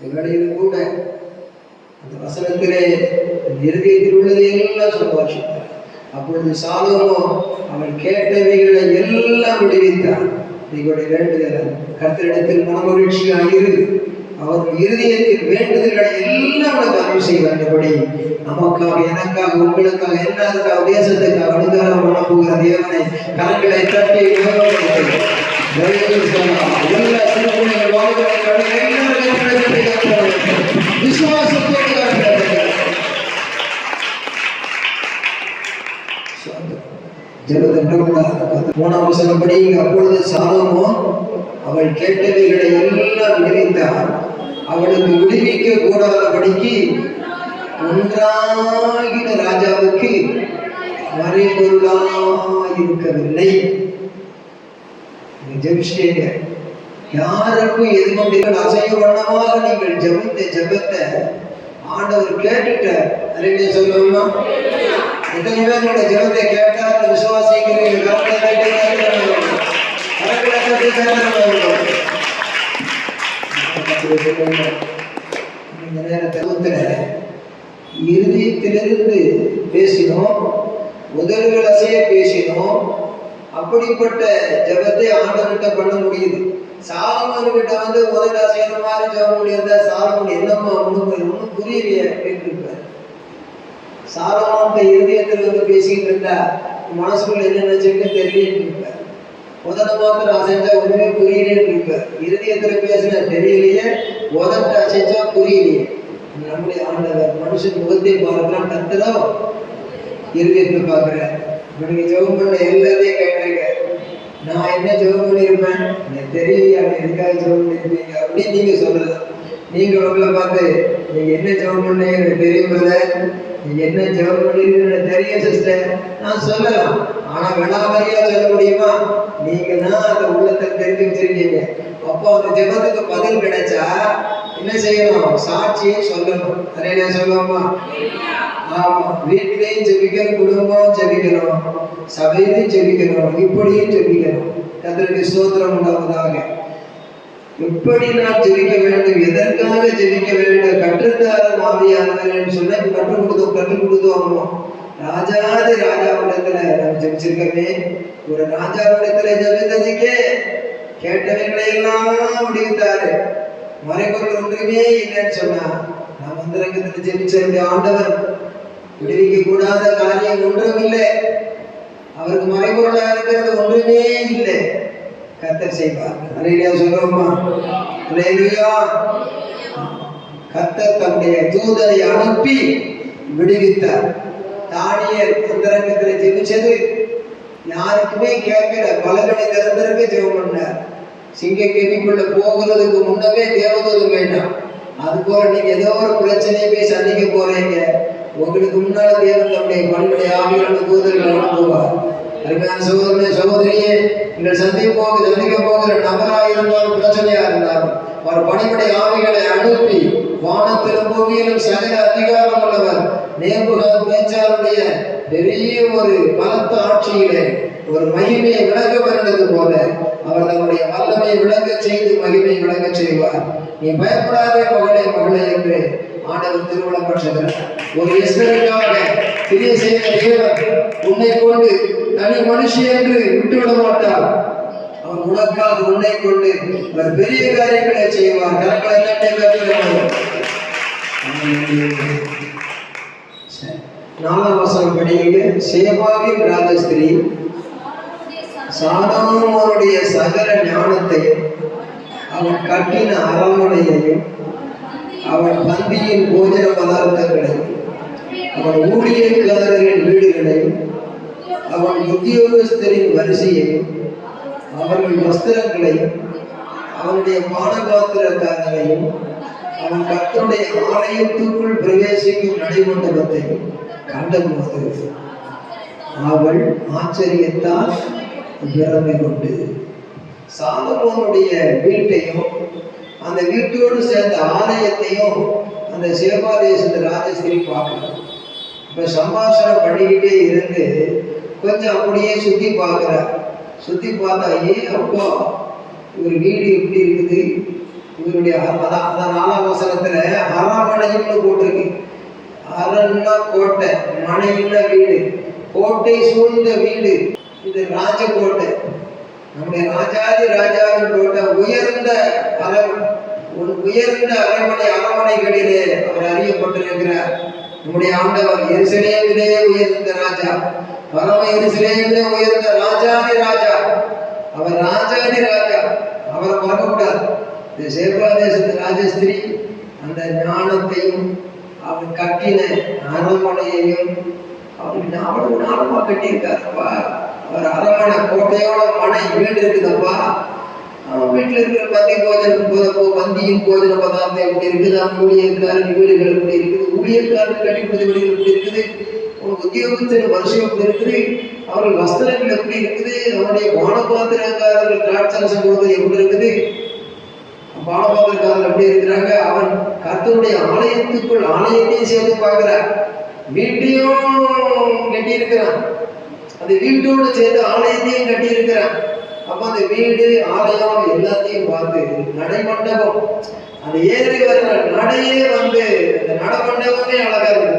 இவ்வேளையிலும் கூட அந்த வசனத்திலே இருதயத்தில் உள்ளதை எல்லாம் சம்பாஷித்தார். அப்பொழுது சாலோமோ அவன் கேட்டவைகளை எல்லாம் விடுவித்தார். நீங்களுடைய வேண்டுதல் கர்த்தரிடத்தில் மனமகிழ்ச்சியாக இரு, அவர் இருதயத்தில் வேண்டுதல்களை எல்லாம் அருள் செய்வார்படி நமக்காக, எனக்காக, உங்களுக்காக, எல்லாருக்காக, தேசத்துக்காக அனுகிரகம் பண்ண போகிற தேவனை கரங்களை தட்டி எல்லா திருப்பணிகள் விசுவாசத்தோடு போன வசனப்படி அப்பொழுது சாலோமோ அவள் கேட்டவைகளை எல்லாம் விடுவித்தார். அவளுக்கு விடுவிக்க கூடாதபடிக்கு ஒன்றாகின ராஜாவுக்கு மறைபொருளாயிருக்கவில்லை. ஜெபிச்சிட்டீங்க, யாருக்கும் எது கொண்டீர்கள் அசைய வண்ணமாக நீங்கள் ஜெபித்த ஜெபத்தை ஆண்டவர் கேட்டுட்டார். அறிவிய சொல்லுவோமா? எத்தனை பேரோட ஜெபத்தை கேட்டார் விசுவாசிக்கிறீர்கள்? இந்த நேரத்தில் இருதயத்திலிருந்து பேசினோம், உதடுகள் அசைய பேசினோம். அப்படிப்பட்ட ஜபத்தை ஆண்டவர்கிட்ட பண்ண முடியுது. சாலமோன்கிட்ட உதடு அசைகிற மாதிரி ஜபம் முடியாத சாலமோன் என்னம்மா ஒன்றும் புரியலையே அப்படின்னு இருப்பார். சாலமோன்கிட்ட இருதயத்தில் பேசிக்கிட்டு இருந்தா மனசுக்குள்ள என்ன நினைச்சுன்னு தெரியலன்னு இருப்பார். உதட மாத்திரம் அசைஞ்சா ஒண்ணுமே புரியலேன்னு இருப்பார். இருதயத்துல பேசினா தெரியலையே, உதட்ட அசைஞ்சா புரியலையே. நம்முடைய ஆண்டவர் மனுஷன் முகத்தை பார்க்கலாம், கர்த்தரோ இருதயத்தை பார்க்கிறேன். நீங்க ஜெபம் பண்ண எல்லாத்தையும் கேட்டிருக்க, நான் என்ன ஜெபம் பண்ணியிருப்பேன் எனக்கு தெரியலையா, எதுக்காக ஜெபம் பண்ணியிருப்பீங்க அப்படின்னு நீங்க சொல்லலாம். நீங்க உங்களை பார்த்து நீங்க என்ன ஜெபம் பண்ணீங்க எனக்கு தெரியும், நீங்க என்ன ஜெபம் பண்ணிருக்கீங்க எனக்கு தெரியும் சிஸ்டர் நான் சொல்லலாம். ஆனா விடாமரியா சொல்ல முடியுமா? நீங்க தான் அந்த உள்ளத்தை தெரிஞ்சு வச்சிருக்கீங்க. அப்போ அந்த ஜெபத்துக்கு பதில் கிடைச்சா என்ன செய்யணும்? சாட்சியை சொல்லணும். நிறைய சொல்லுவோமா? ஆமா, வீட்டிலையும் ஜெபிக்கணும், குடும்பம் ஜெபிக்கணும், சபையிலையும் ஜெபிக்கணும், இப்படியும் ஜெபிக்கணும். கர்த்தருக்கு ஸ்தோத்திரம் உண்டாவதாக. எப்படி நான் ஜெபிக்க வேண்டும், எதற்காக ஜெபிக்க வேண்டும், கற்றுத்தாரும் ஆவியானவர் சொன்ன கற்றுக் கொடுத்தோம். ராஜாதி ராஜாவிடத்துல நம்ம ஜெபிச்சிருக்கவே, ஒரு ராஜாவிடத்துல ஜெபித்ததுக்கே கேட்டவர்களை எல்லாம் விடுவித்தாரு. மறைபொருள் ஒன்றுமே இல்லைன்னு சொன்னா நாம் அந்தரங்கத்தில் ஜெபிச்ச ஆண்டவர் விடுவிக்க கூடாத காரியம் ஒன்றும் இல்லை. அவருக்கு மறைபொருளாக இருக்கிறது ஒன்றுமே இல்லை. கர்த்தர் செய்வார். அல்லேலூயா சொல்றோமா? அல்லேலூயா. கர்த்தர் தம்முடைய தூதரை அனுப்பி விடுவித்தார். தானியேல் அந்தரங்கத்தில் ஜெபிச்சது யாருக்குமே கேட்கல, பலகடை திறந்திருக்க ஜெபம் பண்ணார். சிங்க கேள்விக்குள்ள போகிறதுக்கு முன்னமே தேவதூதம் வேண்டாம். அது போல நீங்க ஏதோ ஒரு பிரச்சனையை போய் சந்திக்க போறீங்க, உங்களுக்கு முன்னால தேவன் தம்முடைய பணிகளை ஆவியான தூதர்கள் அனுப்புவார். அருமையான சகோதரனே சகோதரியே, நீங்கள் சந்திக்க போகிற நபராக இருந்தாலும் பிரச்சனையா இருந்தாலும் அவர் பணிபடை ஆவிகளை அனுப்பி வானத்திலும் பூமியிலும் சகல அதிகாரம் உள்ளவர் நேபுகாத்நேச்சாருடைய பெரிய ஒரு பலத்த ஆட்சியிலே ஒரு மகிமையை விளக்க வருகிறது போல அவர் தம்முடைய வல்லமையை விளக்க செய்து மகிமையை விளக்க செய்வார். நீ பயப்படாதே மகளே என்று ஆண்டவர் திருவிழா பற்றுகிறார். ஒரு எஸ்தருக்காக கிரியை செய்த தேவன் உன்னை கொண்டு தனி மனுஷி என்று விட்டுவிட மாட்டார். அவர் உனக்காக உன்னை கொண்டு அவர் பெரிய காரியங்களை செய்வார். கரங்களை தட்டி கற்றுகிறார். 4ஆம் வசனம் படியுங்க. சேபாவின் ராஜஸ்திரீ சாலமோனுடைய சகல ஞானத்தையும் அவன் கட்டின அரண்மனையையும் அவன் பந்தியின் போஜன பதார்த்தங்களையும் அவன் ஊழியக்காரரின் வீடுகளையும் அவன் உத்தியோகஸ்தரின் வரிசையையும் அவர்கள் வஸ்திரங்களையும் அவனுடைய பானபாத்திரக்காரரையும் அவன் கர்த்தருடைய ஆலயத்துக்குள் பிரவேசிக்கும் நடைமண்டபத்தையும் கண்டபோது அவள் ஆச்சரியத்தால் பெருமை கொண்டு சாலமோனுடைய வீட்டையும் அந்த வீட்டோடு சேர்ந்த ஆலயத்தையும் அந்த சேபா தேசத்து ராஜஸ்திரி பார்க்கணும். இப்ப சம்பாஷணம் பண்ணிக்கிட்டே இருந்து கொஞ்சம் அப்படியே சுத்தி பார்க்கிறார். சுத்தி பார்த்தா அப்பா இவர் வீடு எப்படி இருக்குது, இவருடைய அதான் 4ஆம் வசனத்துல அரண்மனைன்னு போட்டிருக்கு. அரண்னா கோட்டை, மனைவின்னா வீடு, கோட்டை சூழ்ந்த வீடு. இது ராஜகோட்டை, நம்முடைய ராஜாதி ராஜாவின் கோட்டை. உயர்ந்த அரண்மனைகளிலே அவர் அறியப்பட்டிருக்கிறார். நம்முடைய ஆண்டவர் எருசலேமிலே உயர்ந்த ராஜா, பரம எருசலேமிலே உயர்ந்த ராஜாதி ராஜா. அவர் ராஜாதி ராஜா, அவரை மறக்கக்கூடாது. இந்த சேபா தேசத்து ராஜஸ்திரி அந்த ஞானத்தையும் அவன் கட்டின அரண்மனையையும் அவருக்கு அவ்வளவு ஞானமா கட்டியிருக்காருப்பா. அவர் அரண்மனை கோட்டையோட மனை வீடு இருக்குதப்பா. அவன் வீட்டில் இருக்கிற பந்தியும் போஜன பதார்த்தம் எப்படி இருக்குது, அவன் ஊழியக்காரன் வீடுகள் எப்படி இருக்குது, ஊழியக்காரன் கட்டிப்படுத்த வீடுகள் எப்படி இருக்குது, உத்தியோகத்தின் வருஷம் எப்படி இருக்குது, அவர்கள் வஸ்திரங்கள் எப்படி இருக்குது, அவனுடைய பானபாத்திரக்காரர்கள் திராட்சரசம் கொடுத்தது எப்படி இருக்குது, பானபாத்திரக்காரர்கள் எப்படி இருக்கிறாங்க. அவன் கர்த்தருடைய ஆலயத்துக்குள் ஆலயத்தையும் சேர்த்து பார்க்கிறான், வீட்டையும் கட்டி இருக்கிறான், அந்த வீட்டோடு சேர்ந்து ஆலயத்தையும் கட்டி இருக்கிறான். அப்ப அந்த வீடு ஆலயம் எல்லாத்தையும் பார்த்து நடைமண்டபம் அந்த ஏறி வர்ற நடையே வந்து அந்த நடமண்டபமே அழகா இருக்கு.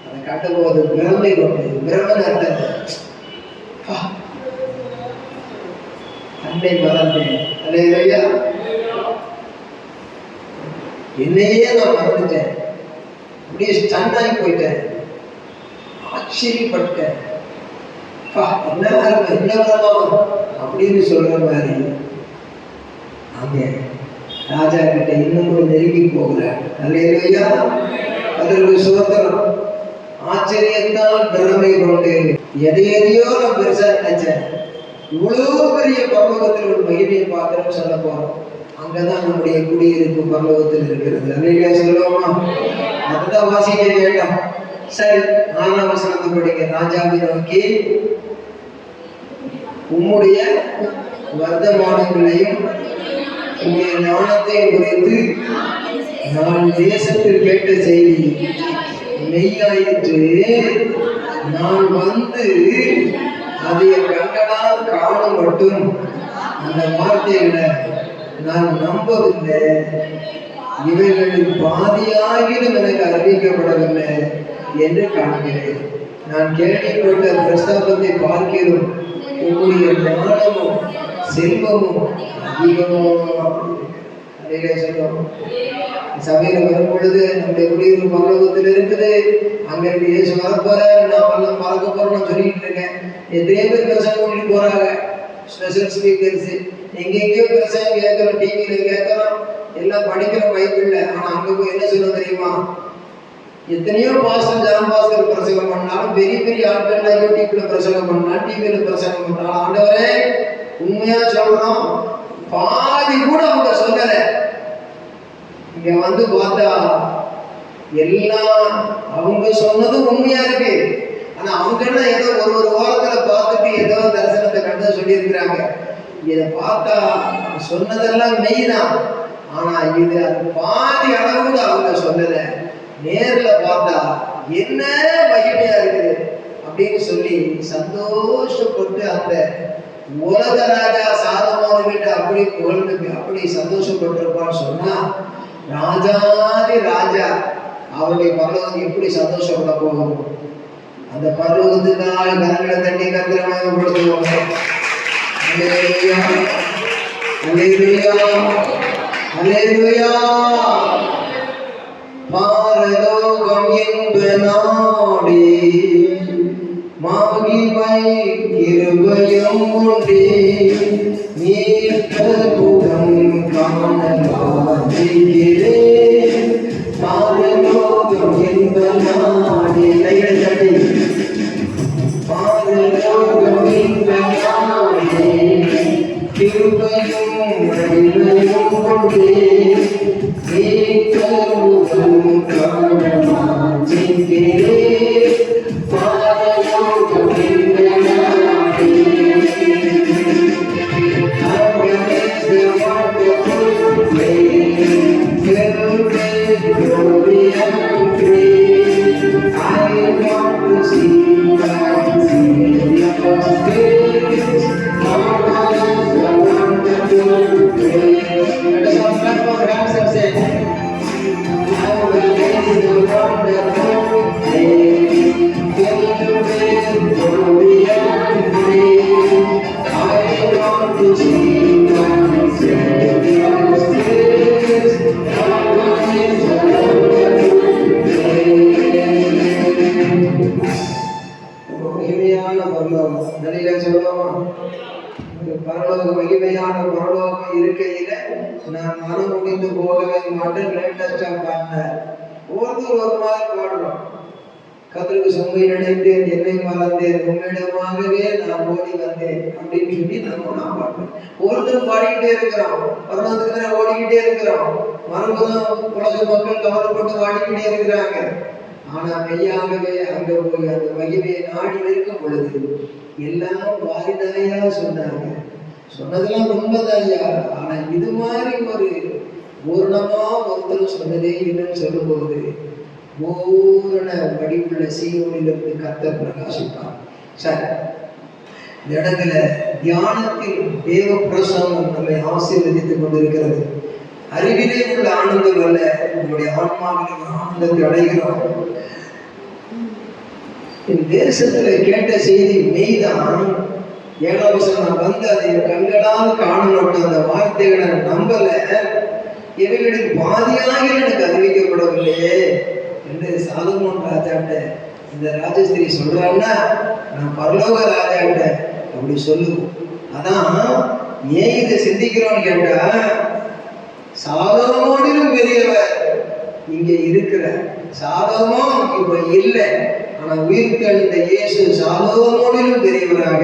அதை கட்டும்போது பிரமை கொண்டு பிரமன் அர்த்தம் அன்னை மறந்தேன். அல்லேலூயா. என்னையே நான் மறந்துட்டேன், அப்படியே ஸ்டன் ஆகி போயிட்டேன், ஆச்சரியப்பட்டேன். என்ன வரமா என்ன வரமா அப்படின்னு சொல்ற மாதிரி அங்க ராஜா கிட்ட இன்னும் கூட நெருங்கி போகிறார். அல்லேலூயா. அதற்கு சுதந்திரம். ஆச்சரியத்தால் பெருமை கொண்டு எதையோ நான் பெருசா நினைச்சேன், இவ்வளவு பெரிய பரலோகத்தில் ஒரு மகிமையை பார்க்கிறோம் சொல்ல போறோம். அங்கதான் நம்முடைய குடியிருப்பு பரலோகத்தில் இருக்கிறது. அல்லேலூயா சொல்லுவோமா? அதுதான் வாசிக்க கேட்டோம். சரி, 4ஆம் வசனத்தை படிங்க. ராஜாவை நோக்கி, உம்முடைய வர்த்தமானங்களையும் உம்முடைய ஞானத்தையும் குறித்து நான் தேசத்தில் கேட்ட செய்தி மெய்யாயிற்று. நான் வந்து அதை கண்களால் காணும் மட்டும் அந்த வார்த்தைகளை நான் நம்பவில்லை. இவைகளில் பாதியாகிலும் எனக்கு அறிவிக்கப்படவில்லை என்று காண்கிறேன். நான் கேள்விப்பட்ட பிரஸ்தாபத்தை பார்க்கிறோம், உங்களுடைய ஞானமும் செல்வமும் அதிகமும். சபையில் வரும் பொழுது நம்முடைய குடியிருப்பு பரலோகத்தில் இருக்குது, அங்க இருந்து இயேசு வரப்போற, நான் எல்லாம் பறக்க போறோம்னு சொல்லிட்டு இருக்கேன். எத்தனையோ பேர் பிரசங்கம் பண்ணிட்டு போறாங்க, ஸ்பெஷல் ஸ்பீக்கர்ஸ், எங்கெங்கயோ பிரசங்கம் கேட்கிறோம், டிவியில கேட்கிறோம், எல்லாம் படிக்கிறோம் பைபிள்ல. ஆனா அங்க போய் என்ன சொல்ல தெரியுமா? எத்தனையோ பாஸ்டர் ஜான் பாஸ்டர் பிரசங்கம் பண்ணாலும், பெரிய பெரிய ஆட்கள் யூடியூப்ல பிரசங்கம் பண்ணாலும், டிவியில பிரசங்கம் பண்ணாலும், ஆண்டவரே உண்மையா சொல்றோம், பாதி கூட அவங்க சொல்லல. இங்க வந்து பார்த்தா எல்லாம் அவங்க சொன்னதும் உண்மையா இருக்கு. ஆனா அவங்க ஏதோ ஒரு வாரத்துல பார்த்துட்டு ஏதோ தரிசனத்தை கண்டு சொல்லி இருக்கிறாங்க. இதை பார்த்தா சொன்னதெல்லாம் மெய் தான், ஆனா இது அது பாதி அளவுக்கு அவங்க சொல்லல. நேர்ல பார்த்தா என்ன மகிமையா இருக்குது அப்படின்னு சொல்லி சந்தோஷப்பட்டு அந்த உலக ராஜா சாதமான வீட்டை அப்படி புகழ்ந்து அப்படி சந்தோஷப்பட்டிருப்பான்னு சொன்னா, ராஜாதி ராஜா அவருடைய பரலோகம் எப்படி சந்தோஷப்பட போகும்? அந்த பரலோகத்துக்காக கரங்களை தட்டி கத்திரமாகப்படுத்துவாங்க. அல்லேலூயா, அல்லேலூயா, அல்லேலூயா. பரலோகம் என்ப நாடே மகிமை கிருபையும் உண்டே, நீட்ட முகம் காணலாகிறேன். பரலோகம் என்ப நாடே, கைகளை தட்டி, பரலோகம் என்ப நாடே கிருபையும் மகிமையும் உண்டே, நீட்ட முகம் காணலாகிறேன். பரலோக மகிமையான பரலோகம் இருக்கையில நான் மனம் முடிந்து போகவே மாட்டேன். லேட்டஸ்டா பாடினார். ஒவ்வொருத்தரும் ஒரு மாதிரி பாடுறோம். கத்தருக்கு சும்மை நினைத்தேன், என்னை மறந்தேன், உன்னிடமாகவே நான் ஓடி வந்தேன் அப்படின்னு சொல்லி நான் பாடுறேன். ஒவ்வொருத்தரும் பாடிக்கிட்டே இருக்கிறோம், பரலோகத்துக்கு ஓடிக்கிட்டே இருக்கிறோம். மறுபடியும் உலக மக்கள் கவலைப்பட்டு பாடிக்கிட்டே இருக்கிறாங்க. ஆனா மெய்யாகவே அங்க போய் அந்த மகிமையை நாடி இருக்கும் பொழுது எல்லாம் வாரிதாயா சொன்னாங்க. சொன்னதெல்லாம் உண்மைதாயா, ஆனா இது மாதிரி ஒரு பூர்ணமா ஒருத்தர் சொன்னதே இல்லைன்னு சொல்லும்போது பூரண வடிவுள்ள சீயோனிலிருந்து கர்த்தர் பிரகாசிப்பார். சரி, இந்த இடத்துல தியானத்தில் தேவ பிரசன்னம் நம்மை ஆசீர்வதித்துக் கொண்டிருக்கிறது. அறிவிலே உள்ள ஆனந்தம் அல்ல, நம்முடைய ஆன்மாவிலே ஒரு ஆனந்தத்தை அடைகிறோம். என் தேசத்துல கேட்ட செய்தி மெய்தான். 7ஆம் வசனம் வந்து அதை கண்களால் காணப்பட்ட அந்த வார்த்தைகளை நம்பல, இவைகளின் பாதியாக எனக்கு அறிவிக்கப்படவில்லையே என்று சாலமோன் ராஜாட்ட இந்த ராஜஸ்திரி சொல்றான்னா, நான் பரலோக ராஜாட்ட அப்படி சொல்லுவோம். அதான் ஏன் இதை சிந்திக்கிறோம்னு கேட்டா, சாலமோனிலும் பெரியவர் இங்க இருக்கிற. சாலமோன் இப்ப இல்லை, ஆனா உயிர்த்தெழுந்த இயேசு சாலமோனிலும் பெரியவராக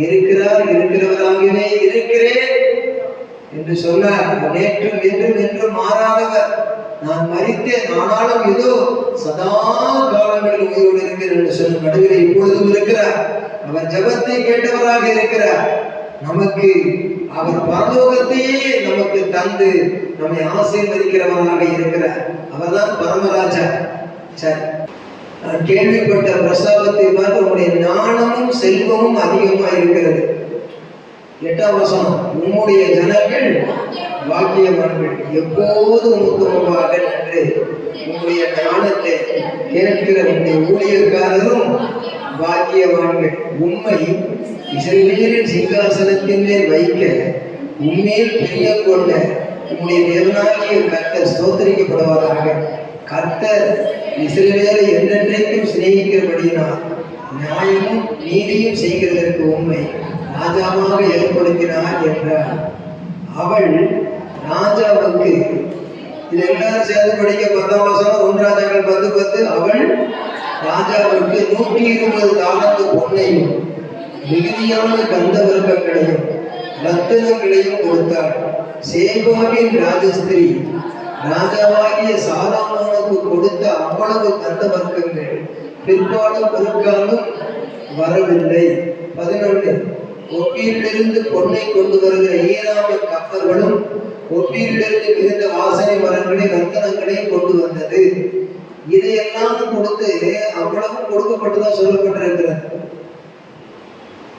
இருக்கிறார், இருக்கிறவராகவே இருக்கிறேன் என்று சொன்னார். நேற்றும் என்றும் என்றும் மாறாதவர். நான் மரித்தேன், ஆனாலும் இதோ சதா காலங்களில் உயிரோடு இருக்கிறேன் என்று சொன்ன நடுவில் இப்பொழுதும் இருக்கிறார். அவர் ஜெபத்தை கேட்டவராக இருக்கிறார். நமக்கு அவர் பரலோகத்தையே நமக்கு தந்து நம்மை ஆசீர்வதிக்கிறவராக இருக்கிறார். அவர்தான் பரமராஜா. சரி, நான் கேள்விப்பட்ட பிரஸ்தாபத்தை பார்த்து உங்களுடைய ஞானமும் செல்வமும் அதிகமாக இருக்கிறது. 8ஆம் வசனம், உம்முடைய ஜனங்கள் பாக்கியவான்கள், எப்போது உமக்கு முன்பாக நின்று உங்களுடைய ஞானத்தை கேட்கிற உங்களுடைய ஊழியக்காரரும் பாக்கியவான்கள். உம்மை இஸ்ரவேலின் சிங்காசனத்தின் மேல் வைக்க உம்மேல் பிரியம் கொண்ட உம்முடைய தேவனாகிய கர்த்தர் ஸ்தோத்திரிக்கப்படுவாராக. கர்த்தர் இஸ்ரவேலை என்றென்றைக்கும் சிநேகிக்கிறபடியினால் நியாயமும் நீதியும் செய்கிறதற்கு உண்மை ராஜாவாக ஏற்படுத்தினார் என்றார். அவள் ராஜாவுக்கு, இது எல்லாரும் சேர்ந்து படிக்க 10ஆம் வசனம் 1 ராஜாக்கள் 10:10. அவள் ராஜாவுக்கு 120 தாலந்து பொன்னையும் மிகுதியான கந்தவர்க்கங்களையும் ரத்தினங்களையும் கொடுத்தாள். சேபாவின் ராஜஸ்திரி ராஜாவாகிய சாலமோனுக்கு கொடுத்த அவ்வளவு கந்தவர்க்கங்கள் பிற்பாடு பொருட்காலும் வரவில்லை. 11, ஒப்பீரிலிருந்து பொன்னை கொண்டு வருகிற ஈராமின் கப்பல்களும் ஒப்பீரிலிருந்து மிகுந்த வாசனை மரங்களை ரத்தனங்களையும் கொண்டு வந்தது. இதையெல்லாம் கொடுத்து அவ்வளவும் கொடுக்கப்பட்டுதான் சொல்லப்பட்டிருக்கிறது.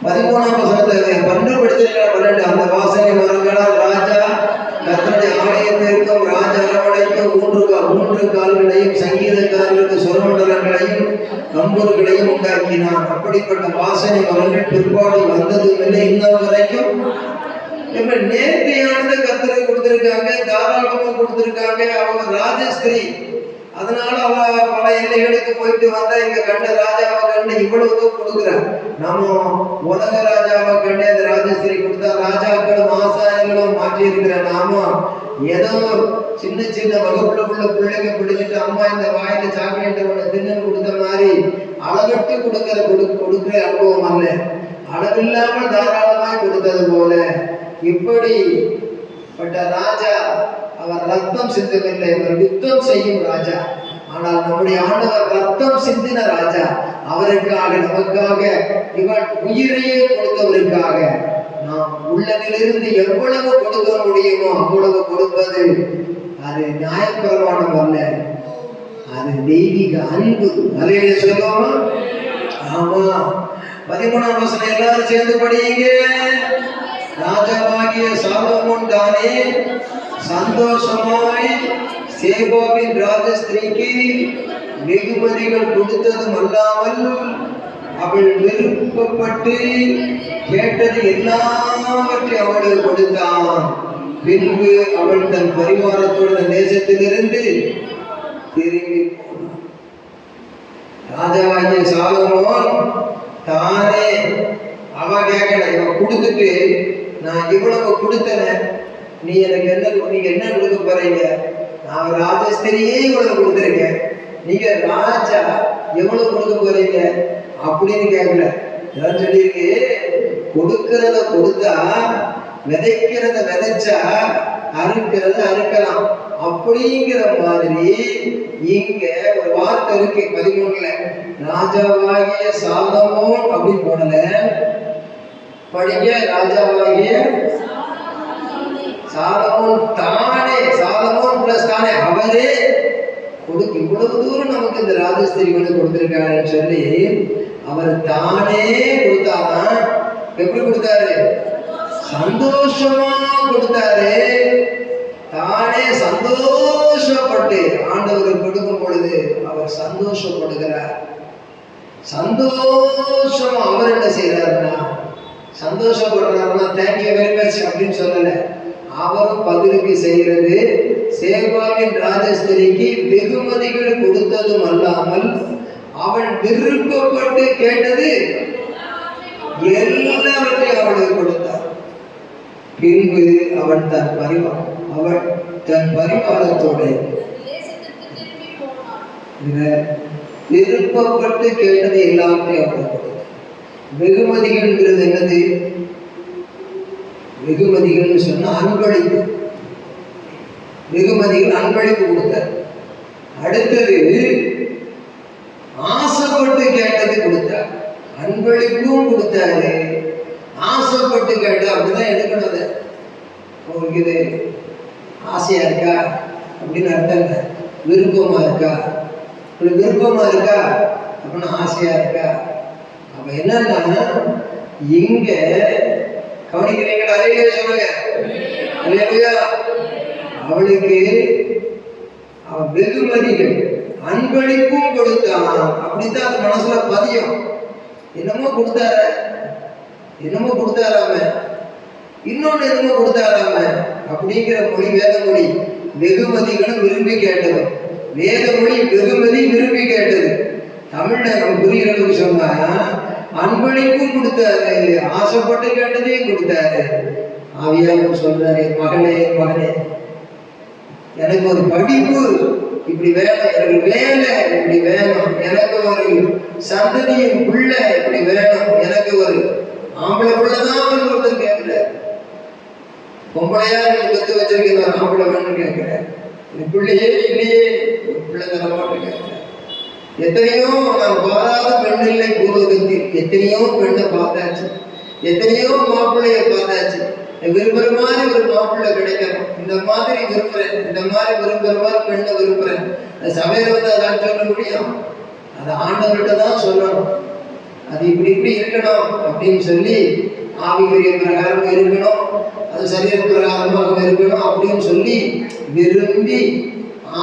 13ஆம் வசனத்தை 12 அந்த வாசனை மரங்களால் ராஜா கர்த்தருடைய ஆலயத்திற்கும் ராஜ அரவணைக்கும் 3 கால்களையும் சங்கீதக்காரர்களுக்கு சுரமண்டலங்களையும் கம்பூர்களையும் உண்டாக்கினான். அப்படிப்பட்ட வாசனை மரங்கள் பிற்பாடு வந்ததும் இல்லை, இன்னும் வரைக்கும். இப்ப நேர்த்தியானது கர்த்தரை கொடுத்திருக்காங்க, தாராளமா கொடுத்திருக்காங்க. அவங்க ராஜஸ்திரீ, அதனால அவ பல எல்லைகளுக்கு போயிட்டு வந்தா இங்க கண்ட ராஜாவை கண்டு இவ்வளவு கொடுக்குறார். நம்ம உலக ராஜாவை கண்டு அந்த ராஜஸ்திரி கொடுத்தா ராஜாக்களும் ஆசாரியங்களும் மாற்றி இருக்கிற நாம ஏதோ சின்ன சின்ன வகுப்புல உள்ள பிள்ளைங்க பிடிச்சிட்டு அம்மா இந்த வாயில சாக்லேட் ஒண்ணு தின்னு கொடுத்த மாதிரி அளவிட்டு கொடுக்கிற அனுபவம் அல்ல, அளவில்லாமல் தாராளமாய் கொடுத்தது போல. இப்படிப்பட்ட ராஜா அவர் ரத்தம் சிந்தவில்லை, அவர் யுத்தம் செய்யும் ராஜா. ஆனால் நம்முடைய ஆண்டவர் ரத்தம் சிந்தின ராஜா. அவருக்காக நமக்காக இவர் உயிரையே கொடுத்தவருக்காக நாம் உள்ளதிலிருந்து எவ்வளவு கொடுக்க முடியுமோ அவ்வளவு கொடுப்பது அது நியாயப்பிரமாணம் அல்ல, அது தெய்வீக அன்பு. அதையே சொல்லுவோமா? ஆமா. 13ஆம் வசனம் எல்லாரும் சேர்ந்து படியுங்க. ராஜாவாகிய சாலமோன் தானே சந்தோஷமாய் சேபாவின் ராஜஸ்திரீக்கு வெகுமதிகள் கொடுத்ததும் அல்லாமல் அவள் விருப்பப்பட்டு கேட்டது எல்லாவற்றையும் அவளுக்கு கொடுத்தான். பின்பு அவள் தன் பரிவாரத்துடன் தேசத்திலிருந்து திரும்பி போனான். ராஜாவாகிய சாலமோன் தானே அவ கேட்கல, இவன் கொடுத்துட்டு நான் இவ்வளவு கொடுத்தன, நீ எனக்கு நீங்க என்ன கொடுக்க போறீங்க? நான் ராஜஸ்திரியே இவ்வளவு கொடுத்துருக்கேன், நீங்க ராஜா எவ்வளவு கொடுக்க போறீங்க அப்படின்னு கேட்கல. ஏதாவது சொல்லியிருக்கு, கொடுக்கிறத கொடுத்தா விதைக்கிறத விதைச்சா அறுக்கிறத அறுக்கலாம் அப்படிங்கிற மாதிரி இங்க ஒரு வார்த்தை இருக்கு 13ல. ராஜாவாகிய சாலமோன் அப்படின்னு போடல, படிக்க ராஜாவாகிய சாலமோன் தானே, சாலமோன் பிளஸ் தானே அவரே இவ்வளவு தூரம் நமக்கு இந்த ராஜஸ்திரி வந்து கொடுத்திருக்காருன்னு சொல்லி அவர் தானே கொடுத்தாதான். எப்படி கொடுத்தாரு? சந்தோஷமா கொடுத்தாரு. தானே சந்தோஷப்பட்டு ஆண்டவருக்கு கொடுக்கும் பொழுது அவர் சந்தோஷப்படுகிறார். சந்தோஷமா அவர் என்ன செய்யறாருன்னா, சந்தோஷப்படுறாருன்னா தேங்க்யூ வெரி மச் அப்படின்னு சொல்லல. அவரும் பதிலுக்கு செய்கிறது, சேபாவின் ராஜஸ்திரிக்கு வெகுமதிகள் கொடுத்ததும் அல்லாமல் அவள் விருப்பப்பட்டு கேட்டது எல்லாவற்றையும் அவளுக்கு கொடுத்தார். பின்பு அவள் தன் பரிவாரத்தோட விருப்பப்பட்டு கேட்டது எல்லாவற்றையும் அவளுக்கு கொடுத்தார். வெகுமதிகள்ங்கிறது என்னது? வெகுமதிகள் சொன்னா அன்பளிப்பு. வெகுமதிகள் அன்பளிப்பு கொடுத்தார். அடுத்தது ஆசைப்பட்டு கேட்டது கொடுத்தார். அன்பளிப்பும் கொடுத்தாரு, ஆசைப்பட்டு கேட்டு. அப்படிதான் எடுக்கணும். அதை உங்களுக்கு இது ஆசையா இருக்கா அப்படின்னு அர்த்தம். விருப்பமா இருக்கா, உங்களுக்கு விருப்பமா இருக்கா அப்படின்னு ஆசையா இருக்கா. அப்ப என்னன்னா இங்க கவனிக்கிறீங்களா? அதையே சொல்லுங்க. அவளுக்கு வெகுமதிகள் அன்பளிப்பும் கொடுத்தான். அப்படித்தான் அது மனசுல பதியும். என்னமோ கொடுத்தாராம, இன்னொன்னு என்னமோ கொடுத்தாராம அப்படிங்கிற மொழி வேத மொழி. வெகுமதிகளும் விரும்பி கேட்டது. வேத மொழி வெகுமதி விரும்பி கேட்டது. தமிழ்ல நம்ம புரிகிறதுக்கு சொன்னா அன்பளிப்பும் கொடுத்தாரு, ஆசைப்பட்டு கேட்டதையும் கொடுத்தாரு. ஆவியானவர் சொல்றாரு, மகளே எனக்கு ஒரு படிப்பு இப்படி வேணும், எனக்கு வேலை இப்படி வேணும், எனக்கு ஒரு சந்ததியின் பிள்ளை இப்படி வேணும், எனக்கு ஒரு ஆம்பளை பிள்ளைதான் ஒருத்தர் கேட்கல. பொம்பளையா நீ கத்து வச்சிருக்கீங்க, ஆம்பளை வேணும்னு கேட்கிறேன். பிள்ளையே இல்லையே, பிள்ளை தரமாட்டு கேட்கிறேன். எத்தனையோ நான் பாராத பெண் இல்லை பூர்வகத்தில். எத்தனையோ பெண்ணை பார்த்தாச்சு, எத்தனையோ மாப்பிள்ளைய பார்த்தாச்சு. விரும்புற மாதிரி ஒரு மாப்பிள்ளை கிடைக்கணும், இந்த மாதிரி விரும்புறேன், இந்த மாதிரி விரும்புற மாதிரி பெண்ணை விரும்புறேன். அது சபையில வந்து அதான் சொல்ல முடியும், அது ஆண்டவர்கிட்ட தான் சொல்லணும். அது இப்படி இருக்கணும் அப்படின்னு சொல்லி ஆவிக்குரிய பிரகாரம் இருக்கணும், அது சரீர பிரகாரமாக இருக்கணும் அப்படின்னு சொல்லி விரும்பி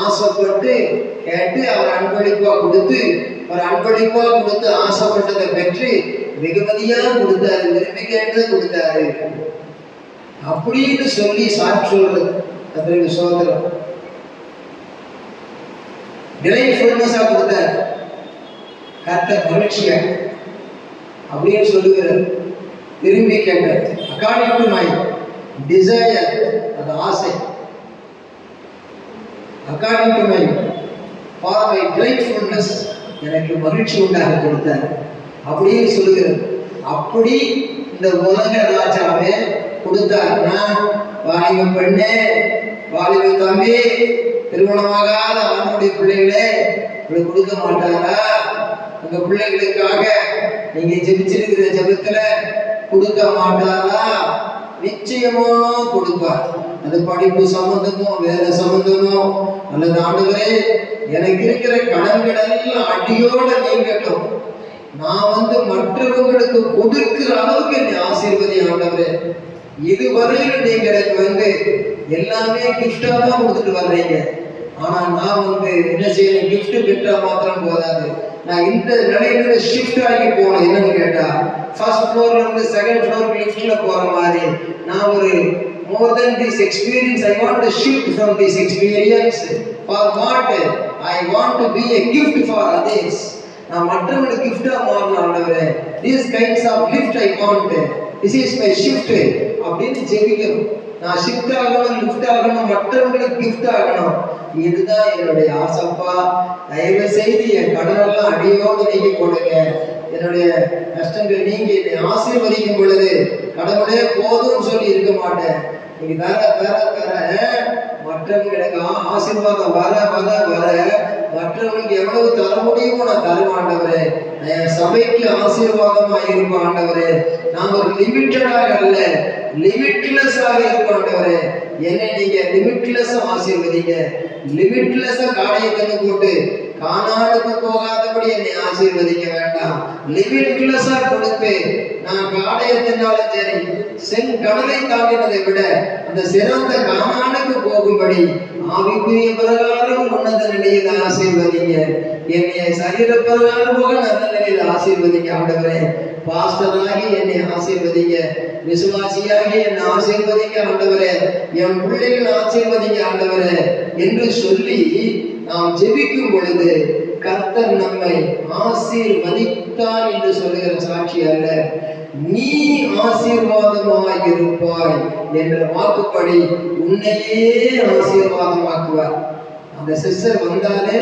ஆசைப்பட்டு கேட்டு அவர் அன்பளிப்பா கொடுத்து, ஆசைப்பட்டதை பெற்று வெகுமதியா கொடுத்தாரு, விரும்பி கேட்டதை கொடுத்தாரு அப்படின்னு சொல்லி சாட்சி சொல்றது. அதற்கு சோதரம் டிலைட்ஃபுல்னஸா கொடுத்தாரு, கர்த்தர் மகிழ்ச்சியா அப்படின்னு சொல்லுகிறார். விரும்பி கேட்டார். அக்கார்டிங் டு மை டிசையர், அது ஆசை. According to my for my delightfulness, எனக்கு மகிழ்ச்சி உண்டாக கொடுத்தார் அப்படின்னு சொல்லுகிறார். அப்படி இந்த உலக ராஜாவே கொடுத்தாருன்னா, வாலிப பெண்ணே, வாலிப தம்பி, திருமணமாகாத ஆணுடைய பிள்ளைகளே உங்களுக்கு கொடுக்க மாட்டாரா? உங்க பிள்ளைகளுக்காக நீங்க ஜெபிச்சிருக்கிற ஜெபத்துல கொடுக்க மாட்டாரா? நிச்சயமா கொடுப்பார். அது படிப்பு சம்பந்தமோ வேலை சம்பந்தமோ அல்லது ஆண்டவரே எனக்கு இருக்கிற கடன்கள் எல்லாம் அடியோட நீங்கட்டும், நான் மற்றவங்களுக்கு கொடுக்கிற அளவுக்கு என்னை ஆசீர்வதி ஆண்டவரே. இதுவரையிலும் நீங்க எனக்கு எல்லாமே கிஃப்டா தான் கொடுத்துட்டு வர்றீங்க. ஆனா நான் என்ன செய்யணும், கிஃப்ட் பெற்றா மாத்திரம் போதாது, நான் இந்த நிலையில ஷிஃப்ட் ஆகி போனேன். என்னன்னு கேட்டா, ஃபர்ஸ்ட் ஃப்ளோர்ல இருந்து செகண்ட் ஃப்ளோர் லிஃப்ட்ல போற மாதிரி நான் ஒரு more than this experience, I want to shift from this experience for what I want to be a gift for others. நான் மற்றவங்களுக்கு கிஃப்டா மாறணும் ஆண்டவரே. These kinds of gift I want, this is my shift அப்படின்னு ஜெபிக்கணும். நான் ஷிஃப்ட் ஆகணும், லிஃப்ட் ஆகணும், மற்றவங்களுக்கு கிஃப்ட் ஆகணும். இதுதான் என்னுடைய ஆசைப்பா. தயவு செய்து என் கடனெல்லாம் அடியோடு நீக்கி கொடுங்க. என்னுடைய கஷ்டங்கள் நீங்க என்னை ஆசீர்வதிக்கும் பொழுது கடவுளே போதும்னு சொல்லி இருக்க மாட்டேன். நீங்க தர மற்றவங்க எனக்கு ஆசீர்வாதம் வர மற்றவங்களுக்கு எவ்வளவு தர முடியுமோ நான் தருவேன் ஆண்டவரே. என் சபைக்கு ஆசீர்வாதமா இருக்கும் ஆண்டவரே. நான் ஒரு லிமிட்டடாக அல்ல, லிமிட்லெஸ்ஸாக இருக்கும் ஆண்டவரே. என்னை நீங்க லிமிட்லெஸ்ஸா ஆசீர்வதிங்க. லிமிட்லெஸ்ஸா காரியத்தை போட்டு கானாடுக்கு போகாதபடி என்னை ஆசீர்வதிக்க வேண்டாம். லிமிட்லெஸ்ஸா கொடுத்து நான் காடையத்தினாலும் சரி செங்கடலை தாண்டினதை விட அந்த சிறந்த கானானுக்கு போகும்படி ஆவிக்குரிய பிரகாரம் உன்னத நிலையில் ஆசீர்வதிங்க. என்னை சரீர பிரகாரம் போக நல்ல நிலையில் ஆசீர்வதிங்க ஆண்டவரே. பாஸ்டராகி என்னை ஆசீர்வதிங்க, விசுவாசியாகி என்னை ஆசீர்வதிங்க ஆண்டவரே, என் பிள்ளைகள் ஆசீர்வதிங்க ஆண்டவரே என்று சொல்லி நாம் ஜெபிக்கும் பொழுது கர்த்தர் நம்மை ஆசீர்வதித்தார் என்று சொல்லுகிற சாட்சி அல்ல, நீ ஆசீர்வாதமாய் இருப்பாய் என்ற வாக்குப்படி உன்னையே ஆசீர்வாதமாக்குவார். அந்த சிஸ்டர் வந்தாலே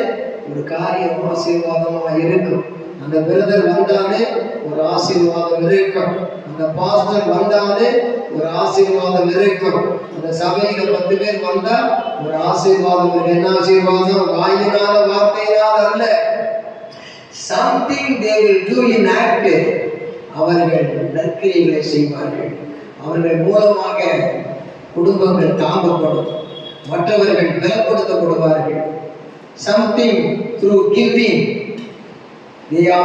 ஒரு காரியம் ஆசீர்வாதமாய் இருக்கும். அந்த பிரதர் வந்தாலே ஒரு ஆசீர்வாதம் இருக்கும். அந்த பாஸ்டர் வந்தாலே ஒரு ஆசீர்வாதம் இருக்கும். அந்த சபையில 10 பேர் வந்தா ஒரு ஆசீர்வாதம் இருக்கு. என்ன ஆசீர்வாதம்? வாயினால வார்த்தையினால் அல்ல, something they will do in act. அவர்கள் நற்கிரியைகளை செய்வார்கள். அவர்கள் மூலமாக குடும்பங்கள் தாங்கப்படும், மற்றவர்கள் பலப்படுத்தப்படுவார்கள். something through giving. they are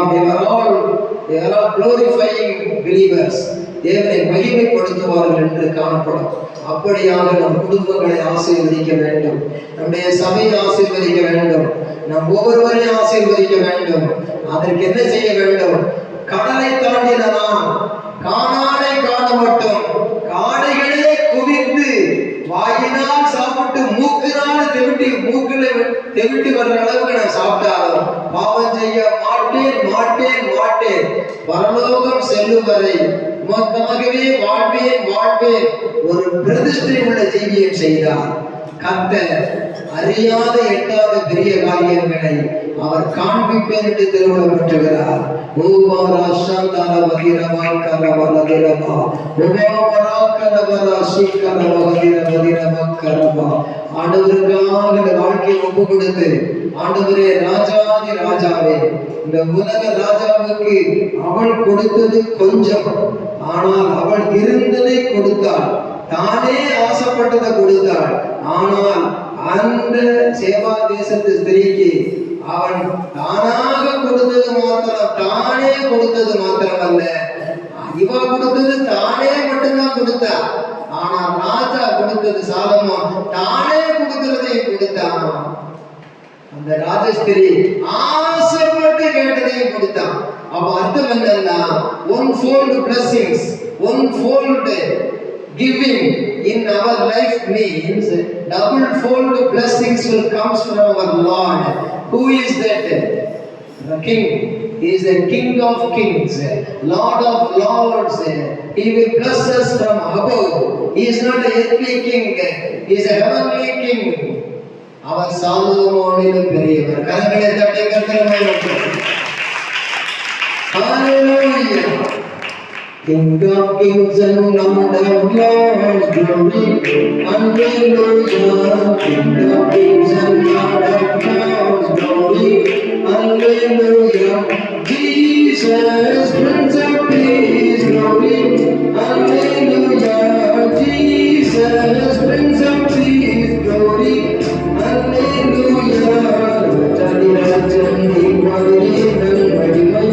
all glorifying believers. தேவனை மகிமைப்படுத்துவார்கள் என்று காணப்படும். அப்படியாக நம் குடும்பங்களை ஆசீர்வதிக்க வேண்டும், நம்முடைய சபையை ஆசீர்வதிக்க வேண்டும், நம் ஒவ்வொருவரையும் ஆசீர்வதிக்க வேண்டும். அதற்கு என்ன செய்ய வேண்டும்? கடலை தாண்டினா கானானை காண மட்டும் காடைகளே குவித்து வாயினால் சாப்பிட்டு மூக்கினால் தெவிட்டு வர்ற அளவுக்கு நான் சாப்பிட்டாலும் பாவம் செய்ய மாட்டேன் பரலோகம் செல்லும் வரை உமக்காகவே வாழ்வேன் ஒரு பிரதிஷ்டை உள்ள ஜீவியம் செய்தார். கர்த்தர் அறியாத எட்டாத பெரிய காரியங்களை அவர் காண்பிப்பேன் என்று திருமணம் பெற்றுகிறார். ஆண்டவருக்காக வாழ்க்கையை ஒப்பு கொடுத்து, ஆண்டவரே ராஜாதி ராஜாவே, இந்த உலக ராஜாவுக்கு அவள் கொடுத்தது கொஞ்சம், ஆனால் அவள் இருந்ததை கொடுத்தாள், தானே ஆசைப்பட்டதை கொடுத்தாள். ஆனால் அந்த சேவா தேசத்து ஸ்திரீக்கு அவன் தானாக கொடுத்தது மாத்திரமல்ல, இவ கொடுத்தது தானே மட்டும்தான் கொடுத்தா. ஆனா ராஜா கொடுத்தது சாலமோன் தானே கொடுக்கிறதையும் கொடுத்தான். அந்த ராஜஸ்திரி ஆசைப்பட்டு கேட்டதையும் கொடுத்தான். அப்ப அர்த்தம் என்னன்னா, one fold blessings, one fold giving in our life means double fold blessings will comes from our Lord. Who is that? The King. He is the King of kings, Lord of lords. He will bless us from above. He is not an earthly king, he is a heavenly king. அவர் சாலமோனிலும் பெரியவர். கரங்களை தட்டி கர்த்தரை Hallelujah. King of kings and Lord of lords, glory, hallelujah. King of kings and Lord of lords, glory, hallelujah. Jesus, Prince of Peace, glory, hallelujah. Jesus, Prince of Peace, glory, hallelujah. Jani Rajani Mari Nandimai.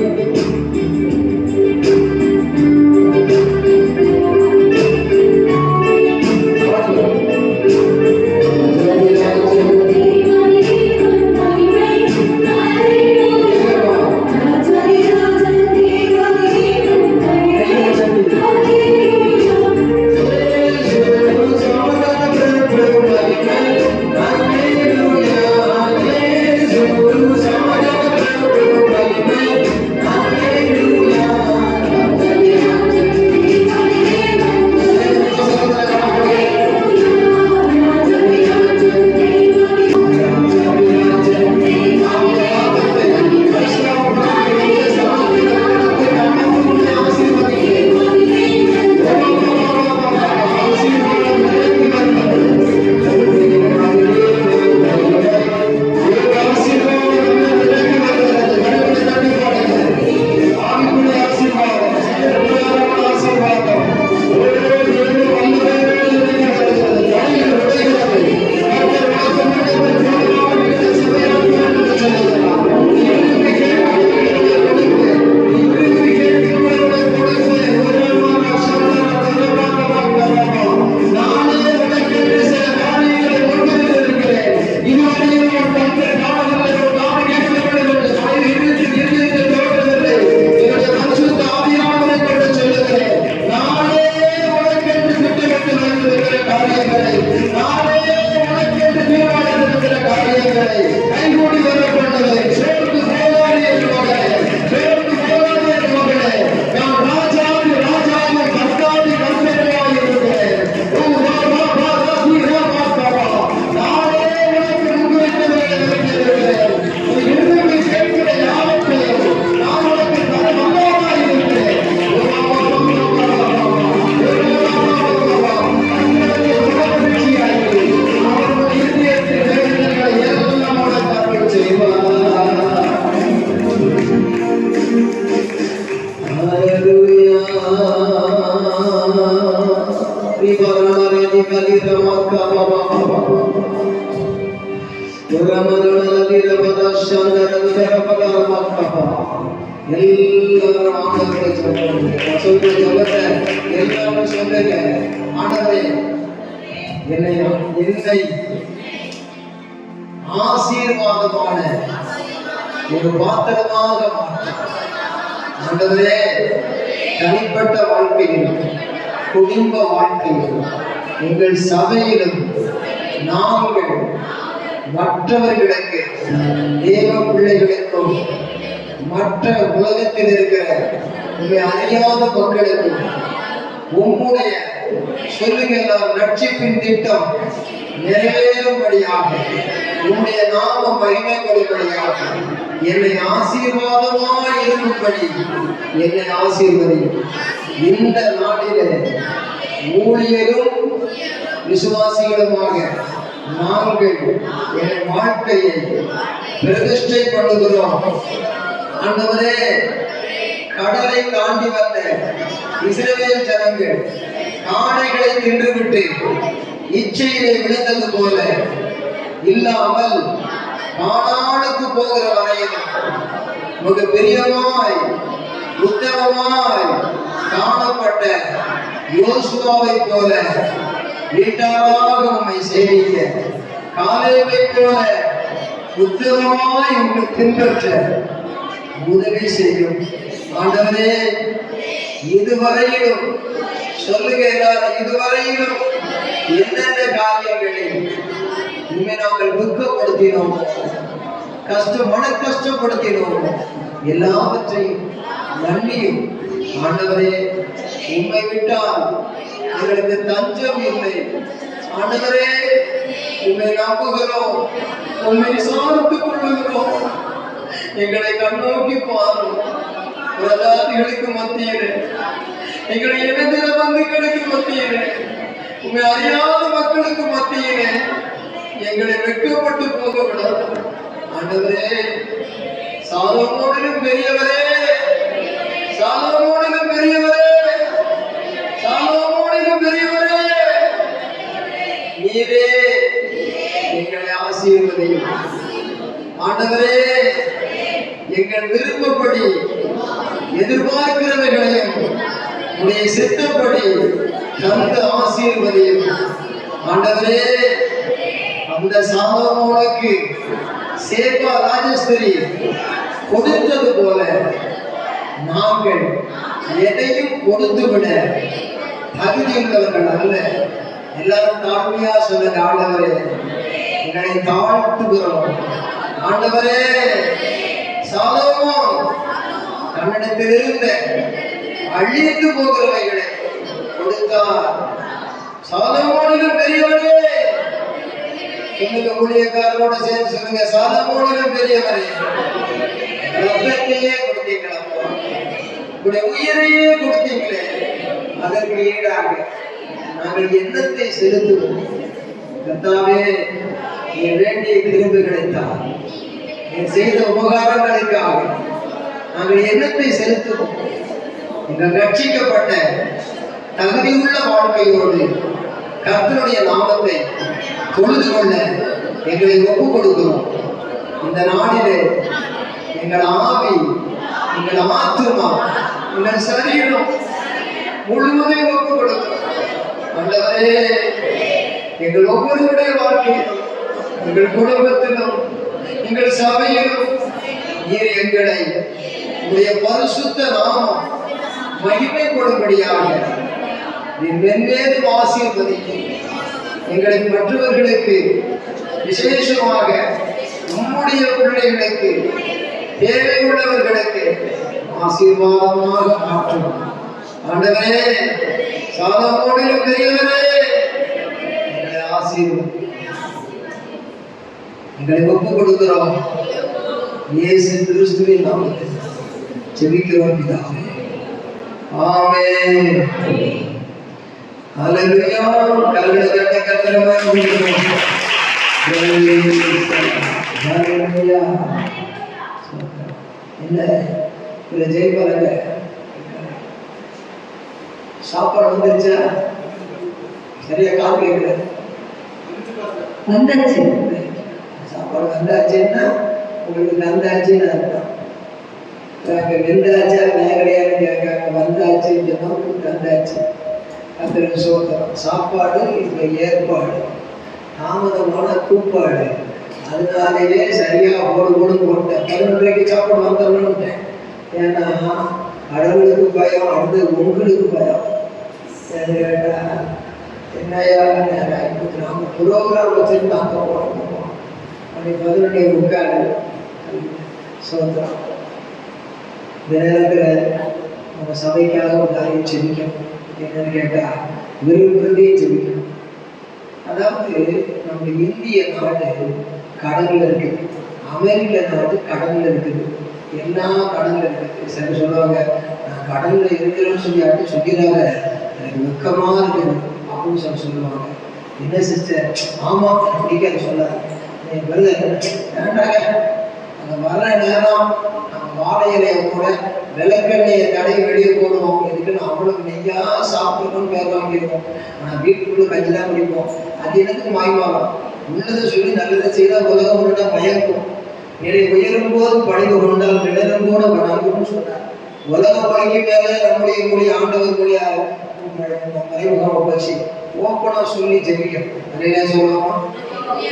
எல்லாரும் ஆண்டவரை சொல்ற ஜபத்தை எல்லாரும் சொல்லுங்க. ஆண்டவரே என்னை ஆசீர்வாதமான ஒரு பாத்திரமாக மாற்று. ஆண்டவரே தனிப்பட்ட வாழ்க்கையிலும் குடும்ப வாழ்க்கையிலும் எங்கள் சபையிலும் நாங்கள் மற்றவர்களுக்கு தேவ பிள்ளைகளுக்கும் மற்ற உலகத்தில் இருக்கிற உங்களை அறியாத மக்களுக்கும் உம்முடைய சொல்லுங்கள் ரட்சிப்பின் திட்டம் நிறைவேறும்படியாக உம்முடைய நாமம் மகிமைப்படும்படியாக என்னை ஆசீர்வாதமாய் இருக்கும்படி என்னை ஆசீர்வதியும். இந்த நாட்டிலே ஊழியரும் விசுவாசிகளுமாக நாங்கள் என் வாழ்க்கையை பிரதிஷ்டை பண்ணுகிறோம். ஆண்டவரே, கடலை தாண்டி வந்த இஸ்ரவேல் ஜனங்கள் ஆணைகளை தின்றுவிட்டு இச்சையிலே விழுந்தது போல இல்லாமல் கானானுக்கு போகிற வரையிலும் மிக பிரியமாய் உத்தமமாய் காணப்பட்ட யோசுவாவை போல வீட்டாராக உம்மை சேவிக்க, காலேபை போல உத்தமமாய் உம்மை பின்பற்ற உதவி செய்யும். ஆண்டவரே, இதுவரையிலும் சொல்லுங்க எல்லாரும், இதுவரையிலும் என்னென்ன காரியங்களை உண்மை நாங்கள் துக்கப்படுத்தினோம், மன கஷ்டப்படுத்தினோம், எல்லாவற்றையும் மன்னியும். ஆண்டவரே, உண்மை விட்டால் எங்களுக்கு தஞ்சம் இல்லை. ஆண்டவரே, உண்மை நம்புகிறோம், உண்மை சார்ந்து கொள்ளுகிறோம். எங்களை கண்ணோக்கி பாரும். பிரஜாதிகளுக்கு மத்தியிலே, எங்களை இணைந்திர பந்துகளுக்கு மத்தியிலே, உண்மை அறியாத மக்களுக்கு மத்தியிலே எங்களை வெட்கப்பட்டு போக விடாது. ஆண்டவரே, சாலமோனிலும் பெரியவரே, சாலமோனிலும் பெரியவரே, சாலமோனிலும் பெரியவரே, நீரே எங்களை ஆசீர்வதியும். ஆண்டவரே, எங்கள் விருப்பப்படி எதிர்பார்க்கிறவர்களையும் உடைய சித்தப்படி தந்து ஆசீர்வதியும். ஆண்டவரே, அந்த சாலமோனுக்கு சேபா ராஜஸ்திரி கொடுத்தது போல நாங்கள் எதையும் கொடுத்து விட தகுதியுள்ளவர்கள் அல்ல. எல்லாரும் தாழ்மையா சொல்லுங்க. ஆண்டவரே, எங்களை தாழ்த்துகிறோம். ஆண்டவரே, சாலமோன் தன்னிடத்தில் இருந்த அழித்து போகிறவைகளை கொடுத்தார். சாலமோனிலும் பெரியவரே, சொல்லுங்க, ஊழியக்காரரோட சேர்ந்து சொல்லுங்க, சாலமோனிலும் பெரியவரே, ரத்தத்தையே கொடுத்தீங்களா, உடைய உயிரையே கொடுத்தீங்களே, அதற்கு ஈடாக நாங்கள் எண்ணத்தை செலுத்துவோம். கர்த்தாவே, நீ வேண்டிய கிருபைகளைத்தான், நீ செய்த உபகாரங்களுக்காக நாங்கள் எண்ணத்தை செலுத்துவோம். எங்கள் ரட்சிக்கப்பட்ட தகுதியுள்ள வாழ்க்கையோடு கர்த்தருடைய நாமத்தை தொழுது கொள்ள எங்களை ஒப்புக் கொடுக்கிறோம். இந்த நாளிலே எங்கள் ஆவி, எங்கள் ஆத்துமா, எங்கள் சரீரம் முழுவதையும் ஒப்புக் கொடுக்கிறோம். ஆண்டவரே, எங்கள் ஒவ்வொருவருடைய வாழ்க்கையிலும், எங்கள் குடும்பத்திலும், எங்கள் சபையிலும் நீர் எங்களை உடைய பரிசுத்த நாமம் மகிமைப்படும்படியாக நீர் மென்மேலும் ஆசீர்வதிக்கும். எங்களை மற்றவர்களுக்கு, விசேஷமாக நம்முடைய பிள்ளைகளுக்கு, தேவையுள்ளவர்களுக்கு ஆசீர்வாதமாக மாற்றும். ஆண்டவரே, சாலமோனிலும் பெரியவரே, எங்களை ஆசீர்வதி. எங்களை ஒப்புக் கொடுக்கிறோம். இயேசு கிறிஸ்துவின் நாமத்தில் ஜெபிக்கிறோம் பிதாவே. ஆமென். ஹல்லேலூயா. கர்த்தரை கர்த்தரை துதிக்கிறோம். ஹல்லேலூயா. என்ன இல்ல ஜெயிப்பாங்க. சாப்பாடு வந்துருச்சா? சரியா கால் கேட்கல. வந்துருச்சு. சாப்பாடு வந்தாச்சுன்னா உங்களுக்கு தந்தாச்சுன்னு அர்த்தம். வெந்தாச்சா வேகலையான்னு கேட்காங்க, வந்தாச்சுன்னு சொன்னா உங்களுக்கு தந்தாச்சு. கர்த்தருக்கு ஸ்தோத்திரம். சாப்பாடு இப்போ ஏற்பாடு, தாமதமான கூப்பாடு. அதனாலேயே சரியா ஓடு போட்டேன். 11:30க்கு சாப்பாடு வந்துடணும்ட்டேன். ஏன்னா கடவுளுக்கு பயம், அடுத்து உங்களுக்கு பயம். கேட்டா என்னையா இப்போ நாங்கள் ப்ரோக்ராம் வச்சுட்டு அங்கே போகிறோம் அப்படி 11:45 ஸ்தோத்திரம். இந்த நேரத்தில் நம்ம சபைக்காக ஒரு காரியம் செபிக்கணும். என்னன்னு கேட்டால் விரும்புறதே செபிக்கணும். அதாவது நம்ம இந்திய நாடு கடல்ல இருக்குது, அமெரிக்க நாடு கடல்ல இருக்குது, எல்லா கடல்ல இருக்குது. சரி சொல்லுவாங்க, நான் கடல்ல இருக்கிறேன்னு சொல்லிடுறாங்க, எனக்கு வெக்கமா இருக்குது அப்படின்னு சொல்லுவாங்க. என்ன சிஸ்டர், ஆமா பிடிக்காது சொல்லாது வேண்டாங்க. அந்த வர்ற நேரம் நம்ம வாழை இலைய கூட விளக்கெண்ணையை தடவி வெளியே போடுவோம். இதுக்குன்னு அவ்வளவு நெய்யா சாப்பிடணும்னு பேர் வாங்கிடுவோம். ஆனால் வீட்டுக்குள்ள கஞ்சி தான் குடிப்போம். அது எனக்கு மாய்வாகம். உள்ளதை சொல்லி நல்லதை செய்தால் உலகம் உள்ள மயக்கும். நிலை உயரும் போது படைவு கொண்டால் நிழலும் கூட வணங்கும்னு சொன்னார். உலக படைக்கு மேலே நம்முடைய மொழி ஆண்டவர் மொழியா மறைமுகம் வச்சு ஓப்பனா சொல்லி ஜெபிக்கும். நிறைய சொல்லலாமா?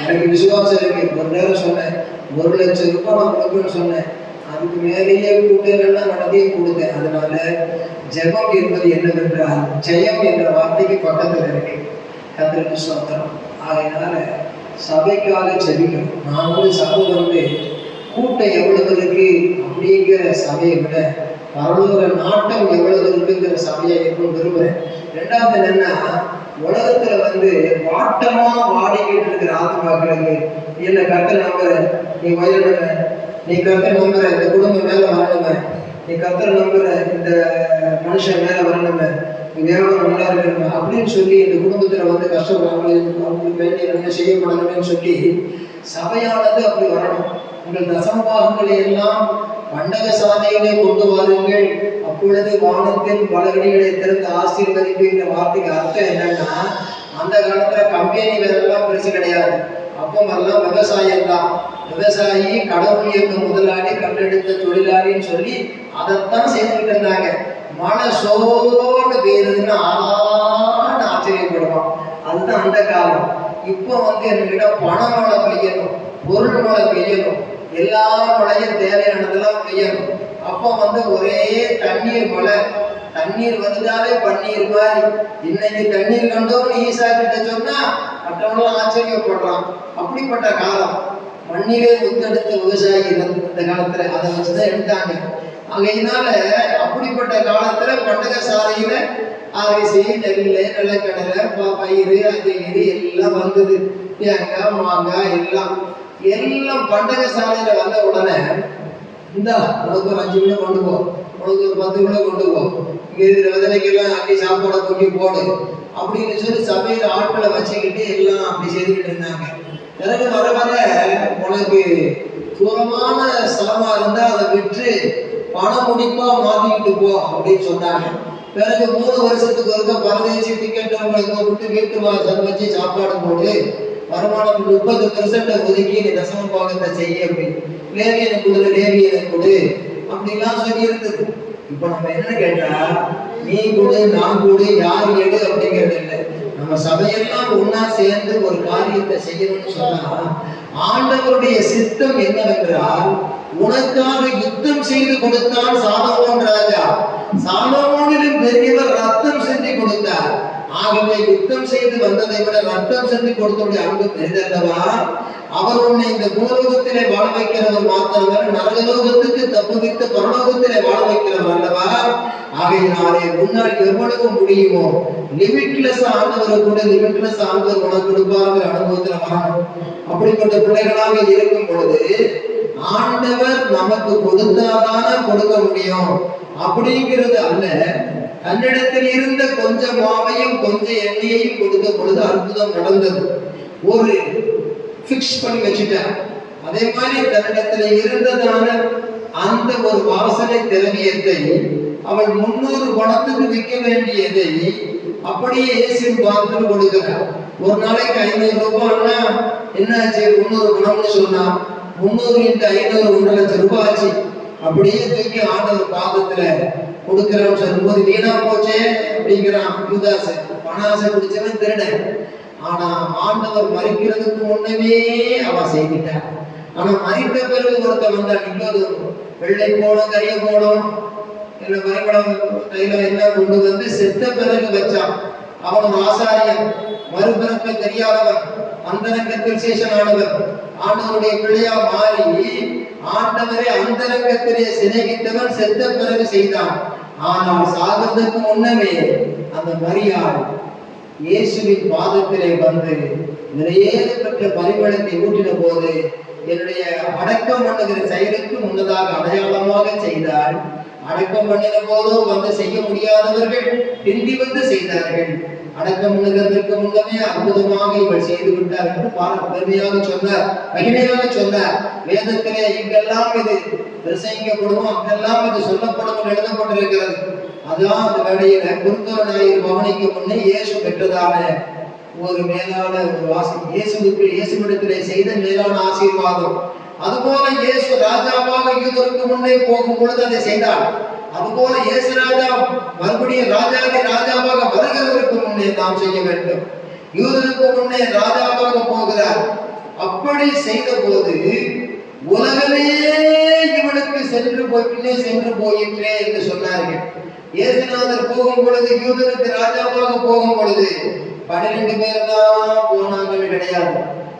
எனக்கு விசுவாசம் இருக்கு. ஒரு நேரம் சொன்னேன், 1,00,000 ரூபாய் நான் கொடுக்குன்னு சொன்னேன். அதுக்கு மேலேயே கூட்டங்கள்லாம் நடத்தியே கொடுத்தேன். அதனால ஜெபம் என்பது என்னவென்றால் ஜெயம் என்ற வார்த்தைக்கு பக்கத்தில் இருக்கு. கர்த்தருக்கு ஸ்தோத்திரம். அதனால சபைக்காக ஜெபிக்கணும். நான் சபை கூட்டம் எவ்வளவு இருக்கு அப்படிங்கிற சபையை விட பரலோக நாட்டம் எவ்வளவு இருக்குங்கிற சபையை எப்பவும் விரும்புறேன். ரெண்டாவது என்னன்னா, உலகத்துல வாட்டமா வாடிக்கிட்டு இருக்கிற ஆத்மாக்களுக்கு என்ன கர்த்தர் நம்புற, நீ வயலுமே, நீ கர்த்தர் நம்புற இந்த குடும்பம் மேல வரணுமே, நீ கர்த்தர் நம்புற இந்த மனுஷன் மேல வரணுமே, வியாபாரம் நல்லா இருக்கணுமே அப்படின்னு சொல்லி இந்த குடும்பத்துல கஷ்டப்படுறாங்க, அவங்களுக்கு வேண்டிய என்ன செய்யப்படணும்னு சொல்லி சபையானது அப்படி வரணும். உங்கள் தசமபாகங்களை எல்லாம் பண்டக சாலையிலே கொண்டு வாருங்கள், அப்பொழுது வானத்தின் பலகடிகளை திறந்து ஆசீர்வதிப்புங்கிற வார்த்தைக்கு அர்த்தம் என்னன்னா, அந்த காலத்துல கம்பெனி வேலைலாம் பெருசு கிடையாது. அப்பமெல்லாம் விவசாயம் தான். விவசாயி கடவுள் இயக்க முதலாளி கண்டெடுத்த தொழிலாளின்னு சொல்லி அதைத்தான் செய்துக்கிட்டு இருந்தாங்க. மழை சோடு பெய்யுதுன்னு ஆளான்னு ஆச்சரியப்படுவான். அதுதான் அந்த காலம். இப்போ என்கிட்ட பண மழை பெய்யணும், பொருள் மழை பெய்யணும், எல்லா மழையும் தேவையானதெல்லாம் பெய்யணும். அப்போ ஒரே தண்ணீர் மழை. தண்ணீர் வந்தாலே பன்னீர் மாதிரி. இன்னைக்கு தண்ணீர் கண்டோம்னு ஈசா கிட்ட சொன்னா மற்றவங்களாம் ஆச்சரியப்படுறான். அப்படிப்பட்ட காலம். மண்ணிலே முத்தெடுத்த விவசாயி இந்த காலத்துல அதை வச்சுதான் எடுத்தாங்க. ஆகையினால அப்படிப்பட்ட காலத்துல பண்டக சாலையில அரிசி, நெல், நிலக்கடலை, பயிறு, அது இது எல்லாம் வந்தது. தேங்காய், மாங்காய் எல்லாம் பண்டக சாலையில வந்த உடனே, இந்தா உனக்கு ஒரு 5 கிலோ கொண்டு போ, உனக்கு ஒரு 10 கிலோ கொண்டு போ, இங்க இருக்கிற விதனைக்கெல்லாம் அப்படி சாப்பாடை கொட்டி போடு அப்படின்னு சொல்லி சபையில ஆட்களை வச்சுக்கிட்டு எல்லாம் அப்படி செய்துக்கிட்டு இருந்தாங்க. பிறகு வர உனக்கு தூரமான ஸ்தலமா இருந்தா அதை விற்று பண முடிப்பா மாத்திக்கிட்டு போ அப்படின்னு சொன்னாங்க. பிறகு 3 வருஷத்துக்கு ஒருக்க பரதேசி டிக்கெட் உங்களுக்கு விட்டு வீட்டு வாசல் வச்சு சாப்பாடு போட்டு வருமானம் 30% ஒதுக்கி நீ தசம பாகத்தை செய்ய அப்படின்னு, லேவியனை கொடு, லேவியனை கொடு அப்படிலாம் சொல்லி இருந்தது. இப்ப நம்ம என்ன கேட்டா, நீ கொடு, நான் கொடு, யார் எடு அப்படிங்கிறது இல்லை. நம்ம சபையெல்லாம் ஒன்னா சேர்ந்து ஒரு காரியத்தை செய்யணும்னு சொன்னா, ஆண்டவருடைய சித்தம் என்னவென்றால், உனக்காக யுத்தம் செய்து கொடுத்தான் சாலமோன் ராஜா. சாலமோனிலும் பெரியவர் ரத்தம் செஞ்சு கொடுத்தார். ஆகவே யுத்தம் செய்து வந்ததை விட ரத்தம் செஞ்சு கொடுத்தோடைய அன்பு பெரிதல்லவா. அவர் உன்னை இந்த பூலோகத்திலே வாழ வைக்கிறவர் மாத்திரமல்ல, நரகலோகத்துக்கு தப்புவித்து பரலோகத்திலே வாழ வைக்கிறவர் அல்லவா. ஆகையினாலே உன்னால் எவ்வளவு முடியுமோ லிமிட்லெஸ் ஆண்டவர் கூட லிமிட்லெஸ் ஆண்டவர் உனக்கு கொடுப்பாருங்கிற அனுபவத்துல வரணும். அப்படிப்பட்ட பிள்ளைகளாக இருக்கும் பொழுது ஆண்டவர் நமக்கு கொடுத்தாதான கொடுக்க முடியும் அப்படிங்கிறது அல்ல. தன்னிடத்தில் இருந்த கொஞ்சம் மாவையும் கொஞ்சம் எண்ணெயையும் கொடுத்த பொழுது அற்புதம் நடந்தது. ஒரு பிக்ஸ் பண்ணி வச்சுட்டார். அதே மாதிரி தன்னிடத்துல இருந்ததான அந்த ஒரு வாசனை திரவியத்தை அவள் 300 பணத்துக்கு விற்க வேண்டியதை அப்படியே இயேசுவின் பாதத்தில் கொடுக்கிறார். ஒரு நாளைக்கு 500 ரூபாய்னா என்னாச்சு? 300 குணம்னு சொன்னா 300 × 500 1 லட்சம் ரூபாய் ஆச்சு. அப்படியே தூக்கி ஆண்டவர் பாதத்துல கொடுக்கிறோம் சொல்லும்போது வீணா போச்சே அப்படிங்கிறான் யூதாஸ். பணாசை பிடிச்சவன் திருடன். ஆனா ஆண்டவர் மறிக்கிறதுக்கு முன்னமே அவன் செய்துட்டான். ஆனா மறித்த பிறகு ஒருத்தர் வந்தான். இன்னொரு வெள்ளை போடும் கரிய போடும் இல்ல மறைபடம் கையில எல்லாம் கொண்டு வந்து செத்த பிறகு வச்சான். அவன் ஆசாரியன், மறுபிறப்பை தெரியாதவன், அந்தரங்கத்தில் சேஷனானவர், ஆண்டவருடைய பிள்ளையா மாறி ஆண்டவரை அந்தரங்கத்திலே சிநேகித்தவன் செத்த பிறகு செய்தான். ஆனால் சாகிறதுக்கு முன்னமே அந்த மரியாள் இயேசுவின் பாதத்திலே வந்து நிறைய பெற்ற பரிமளத்தை ஊற்றின போது என்னுடைய அடக்கம் பண்ணுகிற செயலுக்கு முன்னதாக அடையாளமாக செய்தாள். அடக்கம் பண்ணின போதும் வந்து செய்ய முடியாதவர்கள் பிந்தி வந்து செய்தார்கள். அடக்கம் பண்ணுகிறதற்கு முன்னமே அற்புதமாக இவள் செய்து விட்டார் என்று பெருமையாக சொன்னார், மகிமையாக சொன்னார். வேதத்திலே எங்கெல்லாம் இது பிரசங்கிக்கப்படுமோ அங்கெல்லாம் இது சொல்லப்படும் எழுதப்பட்டிருக்கிறது. அதான் அந்த வேளையில குருத்தோர ஞாயிறு பவனிக்கு முன்னே இயேசு பெற்றதான ஒரு மேலான ஒரு இயேசுவிடத்திலே செய்த மேலான ஆசீர்வாதம். அதுபோல இயேசு ராஜாவாக யூதருக்கு முன்னே போகும் பொழுது அதை செய்தார். அதுபோல இயேசு ராஜா மறுபடியும் ராஜாவாக வருகிறவருக்கு முன்னே நாம் செய்ய வேண்டும். யூதருக்கு முன்னே ராஜாவாக போகிறார். அப்படி செய்த போது உலகமே இவனுக்கு பின்னே சென்று போயிற்றே என்று சொன்னார்கள். இயேசுநாதர் போகும் பொழுது, யூதருக்கு ராஜாவாக போகும் பொழுது 12 பேர் தான் போனாங்கன்னு கிடையாது,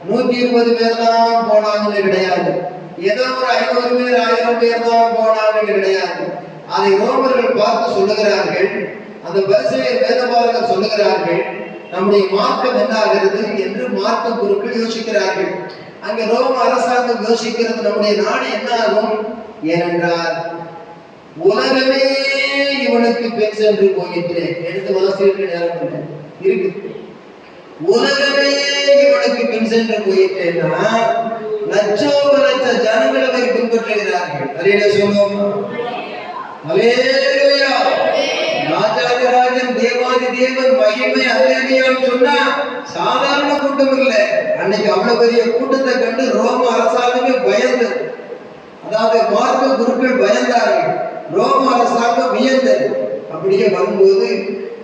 120 பேர் தான் போனாங்கன்னு கிடையாது, ஏதோ ஒரு 500 பேர் 1000 பேர் தான் போனாங்கன்னு கிடையாது. அதை ரோமர்கள் பார்த்து சொல்லுகிறார்கள், அந்த பரிசேயர் வேதபாரகர் சொல்லுகிறார்கள், நம்முடைய மார்க்கம் என்ன ஆகிறது என்று மார்க்க குருக்கள் யோசிக்கிறார்கள். அங்க ரோம அரசாங்கம் யோசிக்கிறது, நம்முடைய நாடு என்ன ஆகும்? ஏனென்றால் உலகமே இவனுக்கு பெண் சென்று போயிற்று. எடுத்து வாசிக்க நேரம் இருக்கு. உலகமே இவனுக்கு பின் சென்று போயிட்டேன்னா லட்சோப லட்ச ஜனங்கள் அவரை பின்பற்றுகிறார்கள். அலையில சொல்லுவோம், அல்லேலூயா. ராஜாதிராஜன் தேவாதி தேவன் மகிமை அல்லேலூயான்னு சொன்னா சாதாரண கூட்டம் இல்லை. அன்னைக்கு அவ்வளவு பெரிய கூட்டத்தை கண்டு ரோம அரசாங்கமே பயந்தது. அதாவது மார்க்க குருக்கள் பயந்தார்கள், ரோம அரசாங்கம் வியந்தது. அப்படியே வரும்போது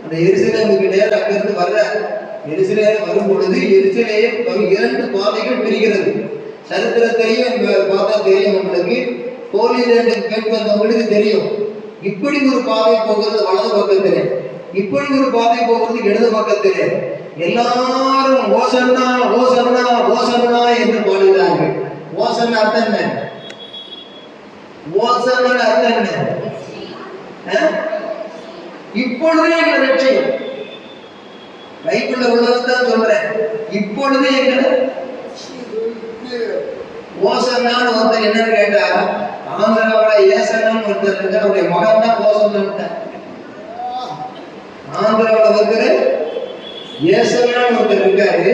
அந்த எருசலேமுக்கு நேரம் அங்கிருந்து வர்ற எருசலேம் வரும் பொழுது எருசலேம் 2 பாதைகள் பிரிகிறது. சரித்திரத்தையும் பார்த்தா தெரியும் உங்களுக்கு, ஹோலி லேண்டுக்கு கேட்டு வந்தவங்களுக்கு தெரியும். இப்படி ஒரு பாதை போகிறது வலது பக்கத்திலே, இப்படி ஒரு பாதை போகிறது இடது பக்கத்திலே. எல்லாரும் ஓசன்னா ஓசன்னா ஓசன்னா என்று பாடுகிறார்கள். ஓசன்னா அர்த்தம் என்ன? ஓசன்னா அர்த்தம் என்ன? இப்பொழுதே எங்களை ரட்சியும். பைபிள்ல உள்ளதான் சொல்றேன், இப்பொழுதே எங்களை ஓசன்னான்னு ஒருத்தர் என்னன்னு கேட்டா, ஆந்திராவோட ஏசன்னான்னு ஒருத்தர் இருக்கு, அவருடைய மகன் தான் ஓசன்னான்ட்ட. ஆந்திராவோட ஒருத்தர் ஏசன்னான்னு ஒருத்தர் இருக்காரு.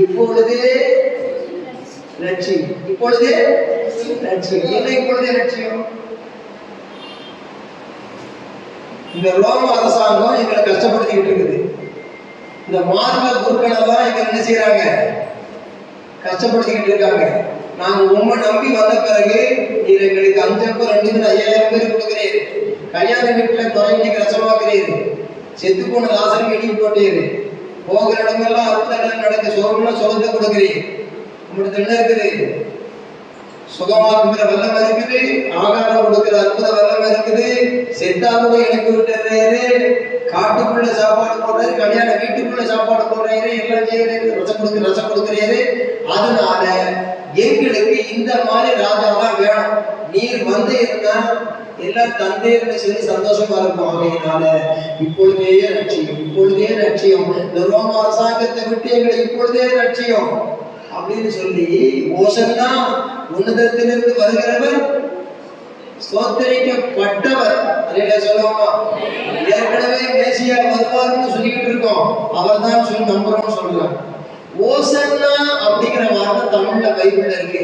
இப்பொழுதே லட்சியம், இப்பொழுதே லட்சியம். என்ன இப்பொழுதே லட்சியம்? இந்த ரோம அரசாங்கம் எங்களை கஷ்டப்படுத்திக்கிட்டு இருக்குது. இந்த மார்க்க குருக்கள் எல்லாம் எங்களை என்ன செய்யறாங்க? கஷ்டப்படுத்திக்கிட்டு இருக்காங்க. நாங்க உண்மை நம்பி வந்த பிறகு நீர் எங்களுக்கு 5 அப்பம் 2 5000 பேர் கொடுக்கிறீர், கல்யாண வீட்டுல குறைஞ்சிக்கு ரசமாக்குறீர், செத்து போன லாசருக்கு இடி போட்டீர், போகிற இடமெல்லாம் அற்புதம் நடக்க சோகம்னா சுகத்தை கொடுக்கிறீர், உங்களுக்கு என்ன இருக்குது? சுகமாக்குகிற வல்லம் இருக்குது, ஆகாரம் கொடுக்கிற அற்புத வல்லம் இருக்குது, செத்தாகூட இணைப்பு விட்டுறாரு, காட்டுக்குள்ள சாப்பாடு போடுறாரு, கல்யாண வீட்டுக்குள்ள சாப்பாடு போடுறாரு, எல்லாம் செய்யறாரு, ரசம் கொடுக்கிறாரு. அதனால எங்களுக்கு இந்த மாதிரி ராஜாதான் வேணும், நீர் வந்து இருந்தா எல்லாம் தந்தையர்னு சொல்லி சந்தோஷமா இருக்கும். ஆகையினால இப்பொழுதே லட்சியம், இப்பொழுதே லட்சியம், இந்த ரோம அரசாங்கத்தை விட்டு எங்களை இப்பொழுதே லட்சியம் அப்படின்னு சொல்லி ஓசன்னா உன்னதத்திலிருந்து வருகிறவர், ஸ்தோத்திரிக்கப்பட்டவர். அதையில சொல்லுவோமா? ஏற்கனவே மேசியா வருவார்னு சொல்லிக்கிட்டு இருக்கோம், அவர் தான் சொல்லி நம்புறோம்னு சொல்றாங்க. ஓசன்னா அப்படிங்கிற வார்த்தை தமிழ்ல பைபிள்ல இருக்கு.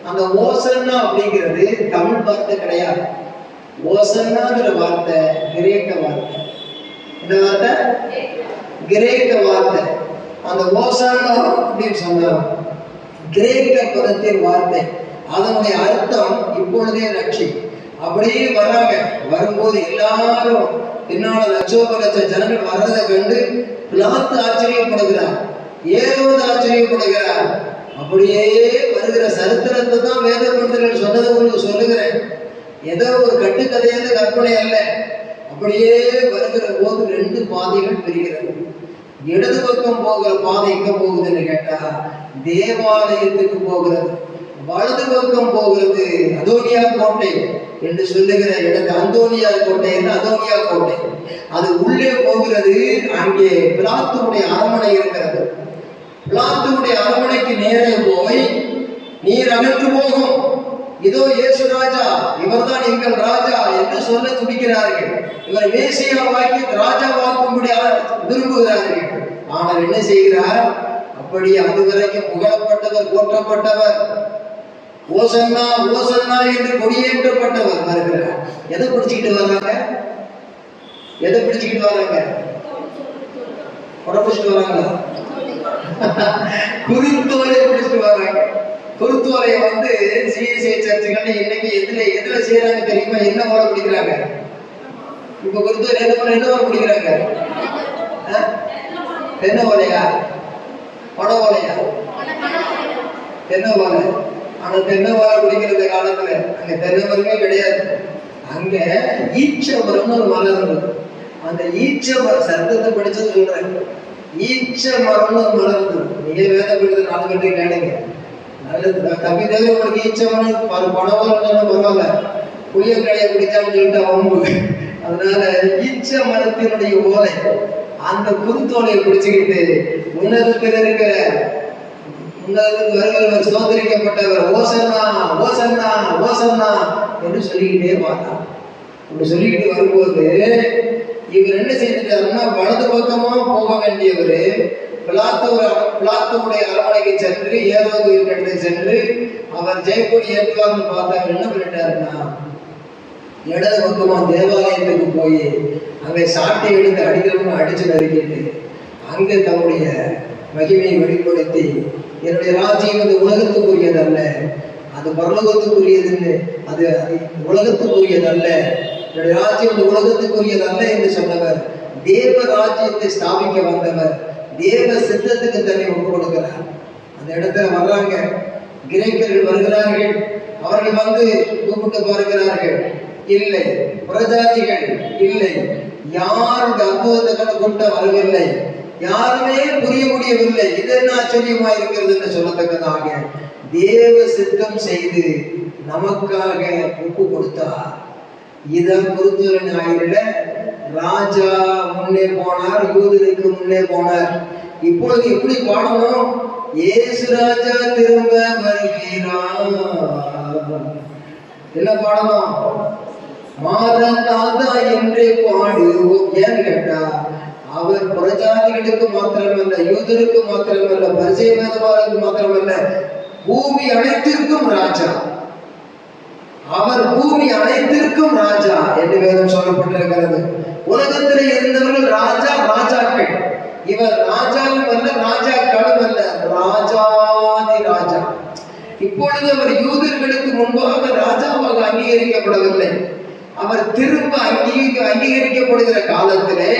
அந்த ஓசன்னா அப்படிங்கிறது தமிழ் வார்த்தை கிடையாது. ஓசன்னாங்கிற வார்த்தை கிரேக்க வார்த்தை. இந்த வார்த்தை கிரேக்க வார்த்தை. அந்த ஓசன்னா அப்படின்னு சொன்னாங்க. கிரேக்க பதத்தின் வார்த்தை. அதனுடைய அர்த்தம் இப்பொழுதே ரட்சி. அப்படியே வராங்க. வரும்போது எல்லாரும் பின்னால லட்சோப லட்ச ஜனங்கள் வர்றதை கண்டு பிலாத்து ஆச்சரியப்படுகிறார், ஏரோது ஆச்சரியப்படுகிறார். அப்படியே வருகிற சரித்திரத்தை தான் வேத பண்டிதர்கள் சொன்னது உங்களுக்கு சொல்லுகிறேன். ஏதோ ஒரு கட்டுக்கதையான கற்பனை அல்ல. அப்படியே வருகிற போது 2 பாதைகள் பிரிகிறது. இடது பக்கம் போகிற பாதை எங்க போகுதுன்னு கேட்டா தேவாலயத்துக்கு போகிறது. வலது பக்கம் போகிறது அதோனியா கோட்டை என்று சொல்லுகிற இடத்து. அந்தோனியா கோட்டை என்று அதோனியா கோட்டை. அது உள்ளே போகிறது. அங்கே பிலாத்துடைய அரண்மனை இருக்கிறது. பிலாத்துடைய அரண்மனைக்கு நேரே போய் நீர் அகன்று போகும், இதோ இயேசு ராஜா, இவர்தான் எங்கள் ராஜா என்று சொல்ல துடிக்கிறார்கள். இவர் மேசியா வாக்கி ராஜா வாக்கும்படி விரும்புகிறார்கள். ஆனால் என்ன செய்கிறார்? அப்படி அதுவரைக்கும் புகழப்பட்டவர், போற்றப்பட்டவர், ஓசன்னா ஓசன்னா என்று கொடியேற்றப்பட்டவர் வருகிறார். எதை பிடிச்சுக்கிட்டு வர்றாங்க? எதை பிடிச்சுக்கிட்டு வர்றாங்க? பிடிச்சிட்டு வராங்களா? குருத்தோலை பிடிச்சிட்டு வர்றாங்க. குருத்தோலையை வந்து சிஎஸ்ஐ சர்ச்சுகள் இன்னைக்கு எதுல செய்யறாங்க தெரியுமா? என்ன ஓலை பிடிக்கிறாங்க? இப்ப குருத்தோலை என்ன ஓலை பிடிக்கிறாங்க? தென்னை ஓலையா, பட ஓலையா? தென்னை ஓலை. ஆனா தென்னை ஓலை பிடிக்கிறது காலத்துல அங்க தென்னை மரமே கிடையாது. அங்க ஈச்ச மரம்னு ஒரு மரம் இருந்தது. அந்த ஈச்ச மரம் சத்தத்தை படிச்சது சொல்றேன். ஈச்ச மரம்னு ஒரு மரம் இருந்தது. நீங்க வேத படிக்கிறது 4 கட்டி கேளுங்க. நல்லது கவிதையில உங்களுக்கு ஈச்ச மரம் பணம் பரவாயில்ல, புளியக்கடையை பிடிச்சான்னு சொல்லிட்டு வம்பு. அதனால ஈச்ச மரத்தினுடைய ஓலை அந்த குருத்தோலையை பிடிச்சுக்கிட்டு உன்னதத்தில் இருக்கிற உன்னதத்துக்கு வருகிறவர் சோதரிக்கப்பட்டவர் ஓசன்னா ஓசன்னா ஓசன்னா என்று சொல்லிக்கிட்டே பார்த்தான். அப்படி சொல்லிக்கிட்டு வரும்போது இவர் என்ன செஞ்சுட்டாருன்னா வலது பக்கமா போக வேண்டியவர் பிலாத்துடைய அரண்மனைக்கு சென்று ஏரோது இடத்தை சென்று அவர் ஜெயக்கொடி ஏற்றுவார்னு பார்த்தா என்ன பண்ணிட்டாருன்னா இடது பக்கமா தேவாலயத்துக்கு போய் அங்கே சாட்டை எடுத்து அடிக்கிறவங்க அடிச்சு நறுக்கிட்டு அங்கே தம்முடைய மகிமையை வெளிப்படுத்தி என்னுடைய ராஜ்யம் இந்த உலகத்துக்குரியதல்ல, அது பரலோகத்துக்குரியதுன்னு, அது உலகத்துக்குரியதல்ல, என்னுடைய ராஜ்யம் இந்த உலகத்துக்குரியதல்ல என்று சொன்னவர், தேவ ராஜ்யத்தை ஸ்தாபிக்க வந்தவர், தேவ சித்தத்துக்கு தன்னை ஒப்பு கொடுக்கிறார். அந்த இடத்துல வர்றாங்க. கிரேக்கர்கள் வருகிறார்கள். அவர்கள் வந்து கூப்பிட்டு பார்க்கிறார்கள். இல்லை, புறஜாதிகள் இல்லை, யாருடைய அற்புதத்தை கண்டு கொண்டு வரவில்லை, யாருமே புரிய முடியவில்லை. இது என்ன ஆச்சரியமா இருக்கிறது என்று சொல்லத்தக்கதாக தேவ சித்தம் செய்து நமக்காக ஒப்பு கொடுத்தார். இதான் குருத்துவ ஞாயிறுல ராஜா முன்னே போனார், யூதருக்கு முன்னே போனார். இப்பொழுது எப்படி பாடணும்? இயேசு ராஜா திரும்ப வருகிறார். என்ன பாடணும்? மாதநாதா என்றே பாடுவோம். ஏன்னு கேட்டா அவர் புறஜாதிகளுக்கு மாத்திரமல்ல, யூதருக்கு மாத்திரமல்ல, பரிசேய வேதபாரருக்கு மாத்திரமல்ல, பூமி அனைத்திற்கும் ராஜா. அவர் பூமி அனைத்திற்கும் ராஜா என்று வேதம் சொல்லப்பட்டிருக்கிறது. உலகத்தில் இருந்தவர்கள் ராஜா, ராஜாக்கள். இவர் ராஜாவும் அல்ல, ராஜாக்களும் அல்ல, ராஜாதி ராஜா. இப்பொழுது அவர் யூதர்களுக்கு முன்பாக ராஜாவாக அங்கீகரிக்கப்படவில்லை. அவர் திரும்ப அங்கீகரிக்கப்படுகிற காலத்திலே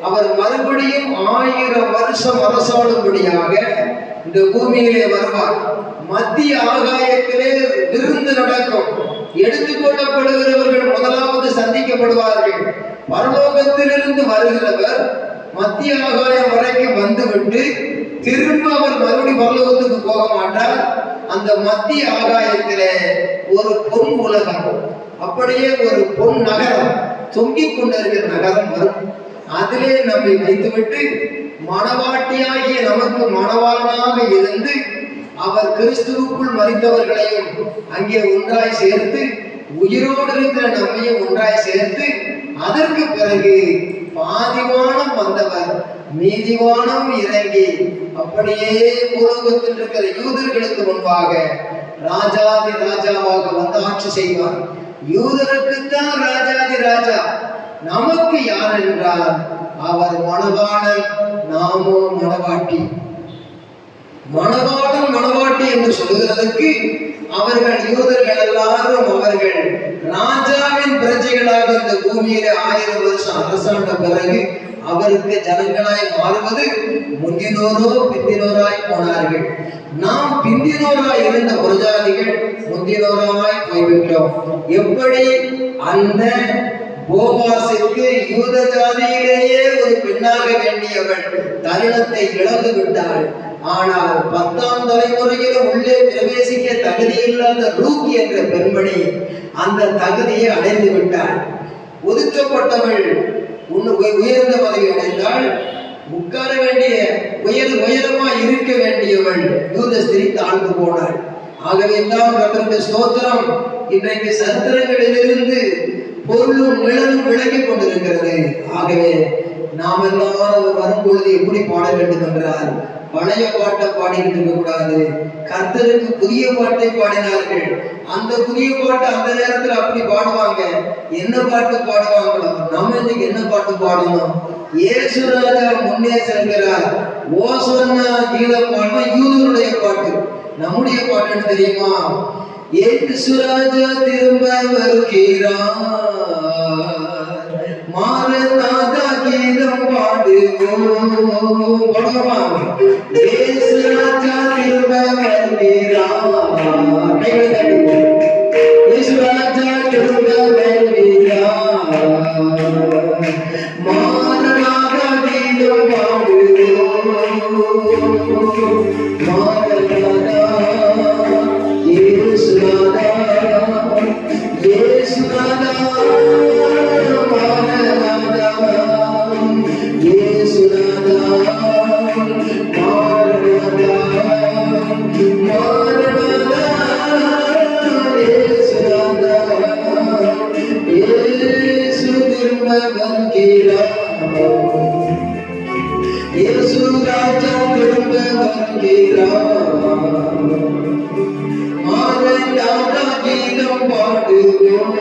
அவர் மறுபடியும் 1000 வருஷம் அரசாளும்படியாக இந்த பூமியிலே வருவார். மத்திய ஆகாயத்திலே விருந்து நடக்கும். எடுத்துக்கொள்ளப்படுகிறவர்கள் முதலாவது சந்திக்கப்படுவார்கள். பரலோகத்திலிருந்து வருகிறவர் மத்திய ஆகாயம் வரைக்கும் வந்துவிட்டு திரும்ப அவர் மறுபடியும் பரலோகத்துக்கு போக மாட்டார். அந்த மத்திய ஆகாயத்திலே ஒரு பொன் உலகம், அப்படியே ஒரு பொன் நகரம், தொங்கிக் கொண்டிருக்கிற நகரம் வரும். அதிலே நம்மை வைத்துவிட்டு மணவாட்டியாகிய நமக்கு மணவாளனாக இருந்து அவர் கிறிஸ்துவுக்குள் மரித்தவர்களையும் அங்கே ஒன்றாய் சேர்த்து உயிரோடு இருக்கிற நம்மையும் ஒன்றாய் சேர்த்து அதற்கு பிறகு பாதிவானம் வந்தவர் மீதிவானம் இறங்கி அப்படியே பூலோகத்தில் இருக்கிற யூதர்களுக்கு முன்பாக ராஜாதி ராஜாவாக வந்து ஆட்சி செய்வார். யூதருக்குத்தான் ராஜாதி ராஜா. நமக்கு யார் என்றால் அவர் மணவாளன், நாமோ மணவாட்டி. மணவாளன் மணவாட்டி என்று சொல்லுகிறதற்கு அவர்கள் யூதர்கள் எல்லாரும் அவர்கள் ராஜாவின் பிரஜைகளாக இந்த பூமியில 1000 வருஷம் அரசாண்ட பிறகு அவருக்கு ஜனங்களாய் மாறுவது முந்தினோரோ பிந்தினோராய் போனார்கள். நாம் பிந்தினோராய் இருந்த புரஜாதிகள் முந்தினோராய் போய்விட்டோம். எப்படி அந்த போவாசுக்கு யூத ஜாதியிலேயே ஒரு பெண்ணாக வேண்டியவள் தருணத்தை இழந்து விட்டாள். ஆனால் 10ஆம் தலைமுறையிலும் உள்ளே பிரவேசிக்க தகுதியில்லாத ரூத் என்ற பெண்மணி அந்த தகுதியை அடைந்து விட்டாள். ஒதுக்கப்பட்டவள் உயர்ந்த பதவி அடைந்தால் உட்கார வேண்டிய உயரமா இருக்க வேண்டியவள் யூத ஸ்திரீ தாழ்ந்து போனாள். ஆகவே தான் கர்த்தருக்கு ஸ்தோத்திரம். இன்றைக்கு சரித்திரங்களிலிருந்து பொருளும் நிழலும் விளங்கி கொண்டிருக்கிறது. ஆகவே நாம் எல்லாரும் வரும்பொழுது எப்படி பாட வேண்டும் என்றால் பழைய பாட்டை பாடிக்கிட்டு இருக்க கூடாது. கர்த்தருக்கு புதிய பாட்டை பாடினார்கள். அந்த புதிய பாட்டு அந்த நேரத்துல அப்படி பாடுவாங்க. என்ன பாட்டு பாடுவாங்களோ நம்ம இன்னைக்கு என்ன பாட்டு பாடணும்? இயேசுராஜா முன்னே செல்கிறார். ஓசன்னா கீதம் பாடினா யூதருடைய பாட்டு. நம்முடைய பாட்டுன்னு தெரியுமா? இயேசுராஜா திரும்ப வருகிறார், மாரநாதா கீதம் பாடுவோம். இயேசுராஜா திரும்ப வருகிறார், இயேசுராஜா திரும்ப வருகிறார், மாரநாதா கீதம் பாடுவோம். மாரநாதா இயேசுநாதா இயேசுநாதா மாரநாதா இயேசுநாதா மாரநாதா மாரநாதா இயேசுநாதா இயேசு திரும்ப வருகிறார், இயேசு ராஜா திரும்ப வருகிறார், மாரநாதா கீதம் பாடுவோம்.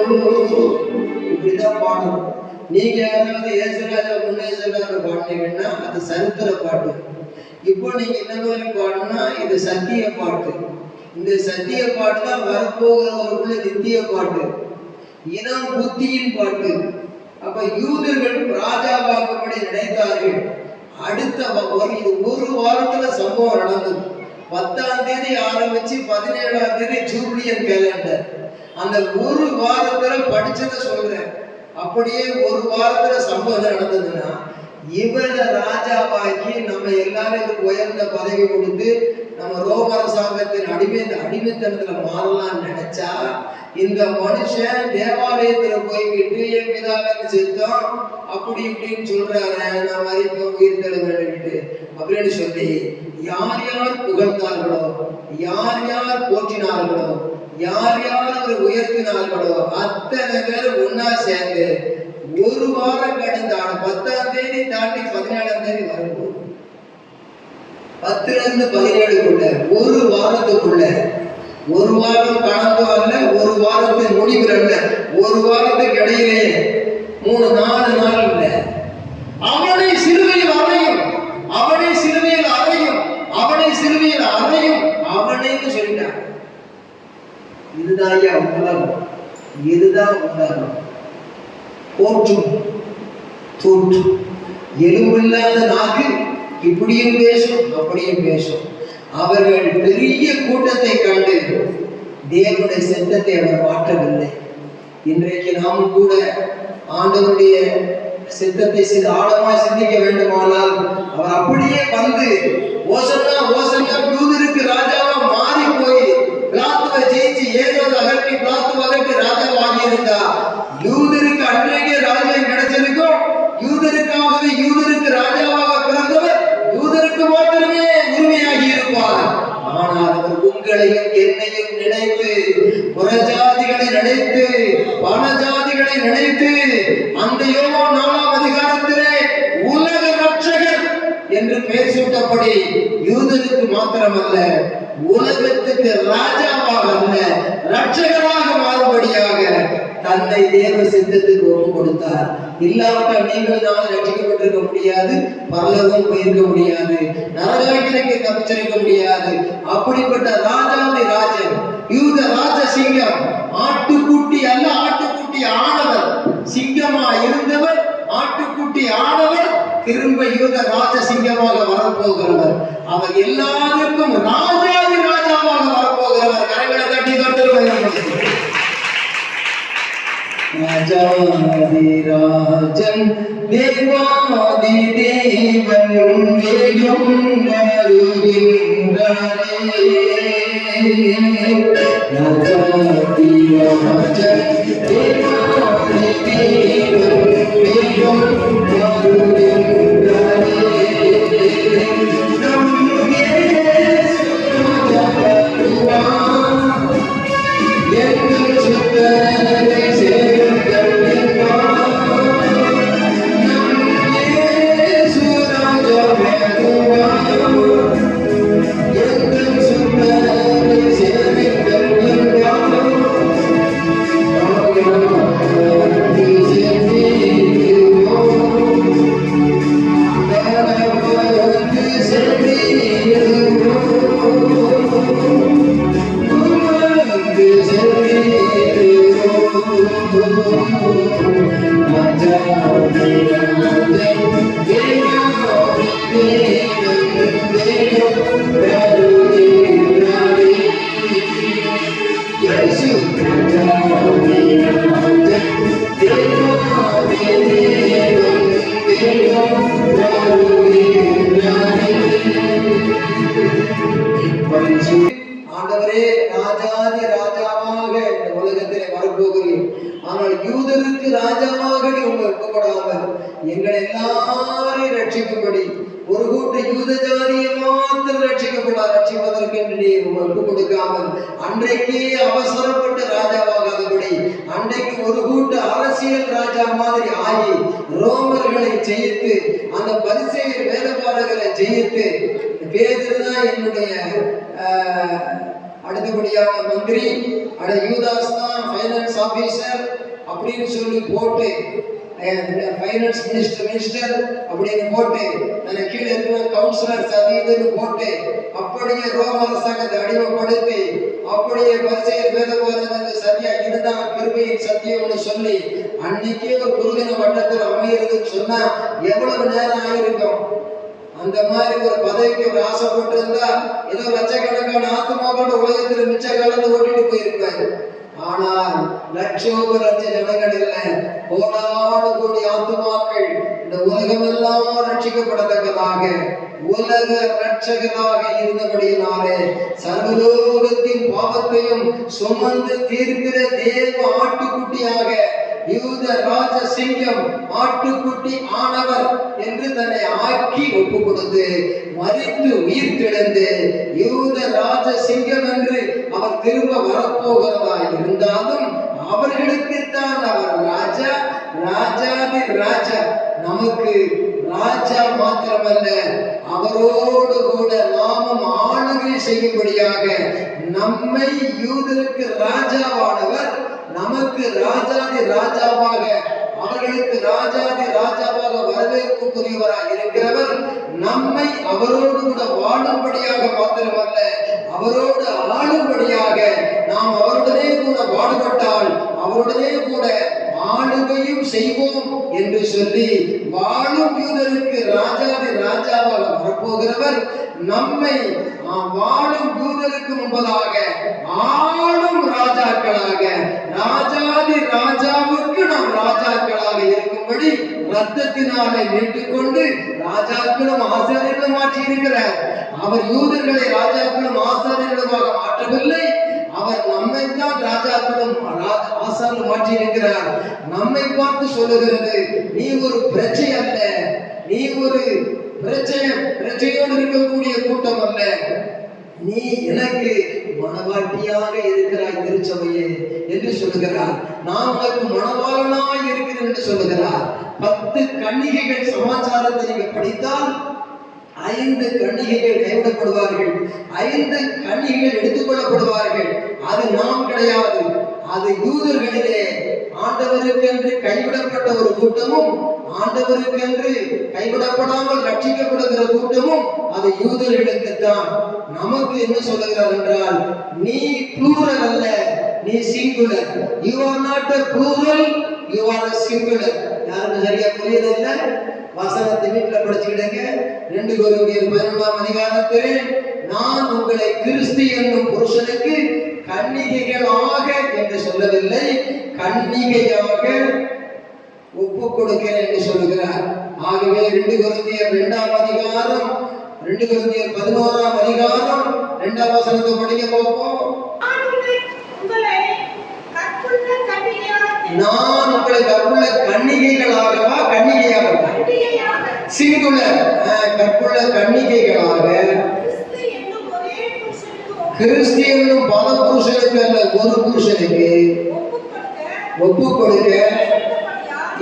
இப்படிதான் பாடணும். நீங்க யாராவது இயேசுராஜா முன்னே செல்றாரு பாட்டீங்கன்னா அது சரித்திர பாட்டு. இப்போ நீங்க இந்த மாதிரி பாடுனா இது சத்திய பாட்டு. இந்த சத்திய பாட்டு தான் வரப்போகிறவர்களுக்குள்ள நித்திய பாட்டு, இனம் புத்தியின் பாட்டு. அப்ப யூதர்கள் ராஜாவாக்கும்படி நினைத்தார்கள். அடுத்த இது ஒரு வாரத்துல சம்பவம் நடந்தது. 10ஆம் தேதி ஆரம்பிச்சு 17ஆம் தேதி ஜூபிலியன் கேலண்டர். அந்த ஒரு வாரத்துல படிச்சதை சொல்றேன். அப்படியே ஒரு வாரத்துல சம்பவம் நடந்ததுன்னா இவரை ராஜாவாக்கி நம்ம எல்லாரும் உயர்ந்த பதவி கொடுத்து நம்ம ரோம அரசாங்கத்தின் அடிமைத்தனத்துல மாறலாம்னு நினைச்சா இந்த மனுஷன் தேவாலயத்துல போய்கிட்டு என் பிதாவுக்கு சித்தம் அப்படி இப்படின்னு சொல்றாரு, நான் மறிப்ப உயிர் தர வேண்டிட்டு அப்படின்னு சொல்லி யார் யார் புகழ்ந்தார்களோ, யார் யார் போற்றினார்களோ, யார் யார் அவர் உயர்த்தினார்களோ அத்தனை பேர் ஒன்னா சேர்ந்து ஒரு வாரம் கடந்தான 10ஆம் தேதி தாண்டி 17ஆம் தேதி வரும்போது 10 இருந்து 17க்குள்ள ஒரு வாரத்துக்குள்ள, ஒரு வாரம் கணக்கு அல்ல, ஒரு வாரத்தின் முடிவு அல்ல, ஒரு வாரத்துக்கு இடையிலே 3-4 நாள் இல்லை. அவனை சிலுவையில் அறையும், அவனை சிலுவையில் அறையும், அவனை சிலுவையில் அறையும், அவனைன்னு சொல்லிட்டான். இதுதான் உலகம், இதுதான் உலகம். போற்றும் தூற்று எலும்பில்லாத நாக்கு இப்படியும் பேசும் அப்படியும் பேசும். அவர்கள் பெரிய கூட்டத்தை கண்டு தேவனுடைய சத்தத்தை அவர் மாற்றவில்லை. இன்றைக்கு நாமும் கூட ஆண்டவருடைய சித்தத்தை ஆழமாய் சிந்திக்க வேண்டுமானால் அவர் அப்படியே வந்து ஓசன்னா ஓசன்னா யூதருக்கு ராஜாவா மாறி போய் பிளாத்துவை ஜெயிச்சு ஏதோது அகற்றி பிளாத்துவை அகற்றி ராஜாவாகி இருந்தா யூதருக்கு அன்றைக்கே ராஜ்யம் கிடைச்சிருக்கும். யூதருக்காகவே யூதருக்கு ராஜாவாக பிறந்தவர் யூதருக்கு மாத்திரமே உரிமையாகி இருப்பார். ஆனால் அவர் உங்களையும் என்னையும் நினைத்து, புறஜாதிகளை நினைத்து, பணஜாதிகளை நினைத்து அந்த யோவான் 4ஆம் அதிகாரத்திலே உலக ரட்சகர் என்று பெயர் சூட்டப்படி யூதருக்கு மாத்திரமல்ல உலகத்துக்கு ராஜாவாக அல்ல ரட்சகராக மாறும்படியாக தன்னை தேவ சித்தத்துக்கு ஒப்பு கொடுத்தார். இல்லாவிட்டால் நீங்கள் நான் ரட்சிக்கப்பட்டிருக்க முடியாது, பரலோகம் போயிருக்க முடியாது, நரகாக்கிற்கு தப்பிச்சிருக்க முடியாது. அப்படிப்பட்ட ராஜாதி ராஜன், யூத ராஜ சிங்கம், ஆட்டுக்குட்டி அல்ல, ஆட்டுக்குட்டி ஆனவர், சிங்கமா இருந்தவர், ஆட்டுக்குட்டி ஆனவர், திரும்ப யூத ராஜ சிங்கமாக வரப்போகிறவர். அவர் எல்லாருக்கும் ராஜாதி ராஜாவாக வரப்போகிறவர். கரங்களை தட்டி ராஜாதி ராஜன் தேவாதி தேவன் வேகம் வருகின்றாரே. ராஜாதி ராஜன் தேவாதி தேவன் வேகம் வருகின்றாரே. ஆண்டவரே, ராஜாதி ராஜாவாக இந்த உலகத்திலே வரப்போகிறேன். ஆனால் யூதருக்கு ராஜாவாக நீ உங்க ஒப்புக்கொடாமல் எங்களை எல்லாரையும் ரட்சிக்கும்படி ஒரு கூட்ட யூத ஜாதியை மாத்திரம் ரட்சிப்பதற்கு என்று நீ ஒப்பு கொடுக்காமல் அன்றைக்கே அவசரப்பட்டு ராஜாவாகாதபடி அன்றைக்கு ஒரு கூட்ட அரசியல் ராஜா மாதிரி ஆகி ரோமர்களை ஜெயித்து அந்த பரிசேயர் வேதபாரர்களை ஜெயித்து பேதுரு தான் என்னுடைய அடுத்தபடியாக மந்திரி, யூதாஸ் தான் ஃபைனான்ஸ் ஆபீசர் அப்படின்னு சொல்லி போட்டு ஃபைனான்ஸ் மினிஸ்டர் அப்படின்னு போட்டு கீழே இருக்கிற கவுன்சிலர்ஸ் அது இதுன்னு போட்டு அப்படியே ரோம அரசாங்கத்தை அடிமைப்படுத்தி அப்படியே பரிசேயர் வேதபாரகர்கள் சரியா இதுதான் கிருபையின் சத்தியம்னு சொல்லி அன்னைக்கே ஒரு குறுகின வட்டத்தில் அமைகிறதுன்னு சொன்னா எவ்வளவு நேரம் ஆயிருக்கும். அந்த மாதிரி ஒரு பதவிக்கு ஒரு ஆசைப்பட்டு இருந்தா ஏதோ லட்சக்கணக்கான ஆத்மாக்களோட உலகத்துல மிச்ச காலத்தை ஓட்டிட்டு போயிருப்பாரு. ஆனால் லட்சோப லட்ச ஜனங்கள் இல்லை, கோடாடு கோடி ஆத்மாக்கள் இந்த உலகமெல்லாம் ரட்சிக்கப்படத்தக்கதாக உலக ரட்சகராக இருந்தபடியினாலே சர்வலோகத்தின் பாவத்தையும் சுமந்து தீர்க்கிற தேவ ஆட்டுக்குட்டியாக யூத ராஜ சிங்கம் ஆட்டுக்குட்டி ஆனவர் என்று தன்னை ஆக்கி ஒப்பு கொடுத்து மரித்து உயிர் தெழுந்து யூத ராஜ சிங்கம் என்று அவர் திரும்ப வரப்போகிறதா இருந்தாலும் அவர்களுக்குத்தான் அவர் ராஜா, ராஜாதி ராஜா. நமக்கு ராஜா மாத்திரமல்ல, அவரோடு கூட நாமும் ஆளுகை செய்யும்படியாக நம்மை யூதருக்கு ராஜாவானவர் நமக்கு ராஜாதி ராஜாவாக, அவர்களுக்கு ராஜாதி ராஜாவாக வரவேற்புக்குரியவராக இருக்கிறவர் நம்மை அவரோடு கூட வாழும்படியாக மாத்திரமல்ல, அவரோடு ஆளும்படியாக நாம் அவருடனே கூட பாடுபட்டால் அவருடனே கூட ஆளுகையும் செய்வோம் என்று சொல்லி வாழும் யூதருக்கு ராஜாதி ராஜாவாக வரப்போகிறவர் நம்மை வாழும் யூதருக்கு முன்பதாக ஆளும் ராஜாக்களாக, ராஜாதி ராஜாவுக்கு நாம் ராஜாக்களாக இருக்கும்படி ரத்தத்தினாலே மீட்டுக்கொண்டு ராஜாக்களும் ஆசாரியர்களும் மாற்றி இருக்கிறார். அவர் யூதர்களை ராஜாக்களும் ஆசாரியர்களுமாக மாற்றவில்லை, அவர் நம்மை தான் ராஜாக்களும் ஆசாரியர்களும் மாற்றி இருக்கிறார். நம்மை பார்த்து சொல்லுகிறது, நீ ஒரு பிரஜை அல்ல, நீ ஒரு பிரஜையோடு இருக்கக்கூடிய கூட்டம் அல்ல, நீ எனக்கு மணவாட்டியாக இருக்கிறாய் திருச்சபையே என்று சொல்லுகிறார். நான் உனக்கு மணவாளனாய் இருக்கிறேன் என்று சொல்லுகிறார். 10 கன்னிகைகள் சமாச்சாரத்தை நீங்க படித்தால் 5 கன்னிகைகள் கைவிடப்படுவார்கள், 5 கன்னிகைகள் எடுத்துக்கொள்ளப்படுவார்கள். அது நாம் கிடையாது. அது யூதர்களிலே ஆண்டவருக்கென்று கைவிடப்பட்ட ஒரு கூட்டமும், ஆண்டவருக்கென்று கைவிடப்படாமல் ரட்சிக்கப்படுகிற கூட்டமும் அது யூதர்களுக்குத்தான். நமக்கு என்ன சொல்லுகிறார் என்றால், நீ ப்ளூரல் அல்ல, நீ singular. You are not a plural, you are a singular. யாருக்கு சரியா புரியுது இல்ல? வசனத்தை வீட்டில் படிச்சுக்கிடுங்க. 2 கொரிந்தியர் 11ஆம் அதிகாரத்தில், நான் உங்களை கிறிஸ்து என்னும் புருஷனுக்கு கன்னிகைகளாக என்று சொல்லவில்லை, கன்னிகையாக ஒப்பு கொடுக்கிறேன் என்று சொல்லுகிறார். ஆகவே 2 கொரிந்தியர் 2ஆம் அதிகாரம், 2 கொரிந்தியர் 11ஆம் அதிகாரம் 2ஆம் வசனத்தை படிக்க பார்ப்போம். நான் உங்களை கற்புள்ள கன்னிகைகளாகவா, கன்னிகையாகவா, சிங்குலர், கற்புள்ள கன்னிகைகளாக கிறிஸ்து என்னும் பல புருஷனுக்கு அல்ல, ஒரு புருஷனுக்கு ஒப்பு கொடுக்க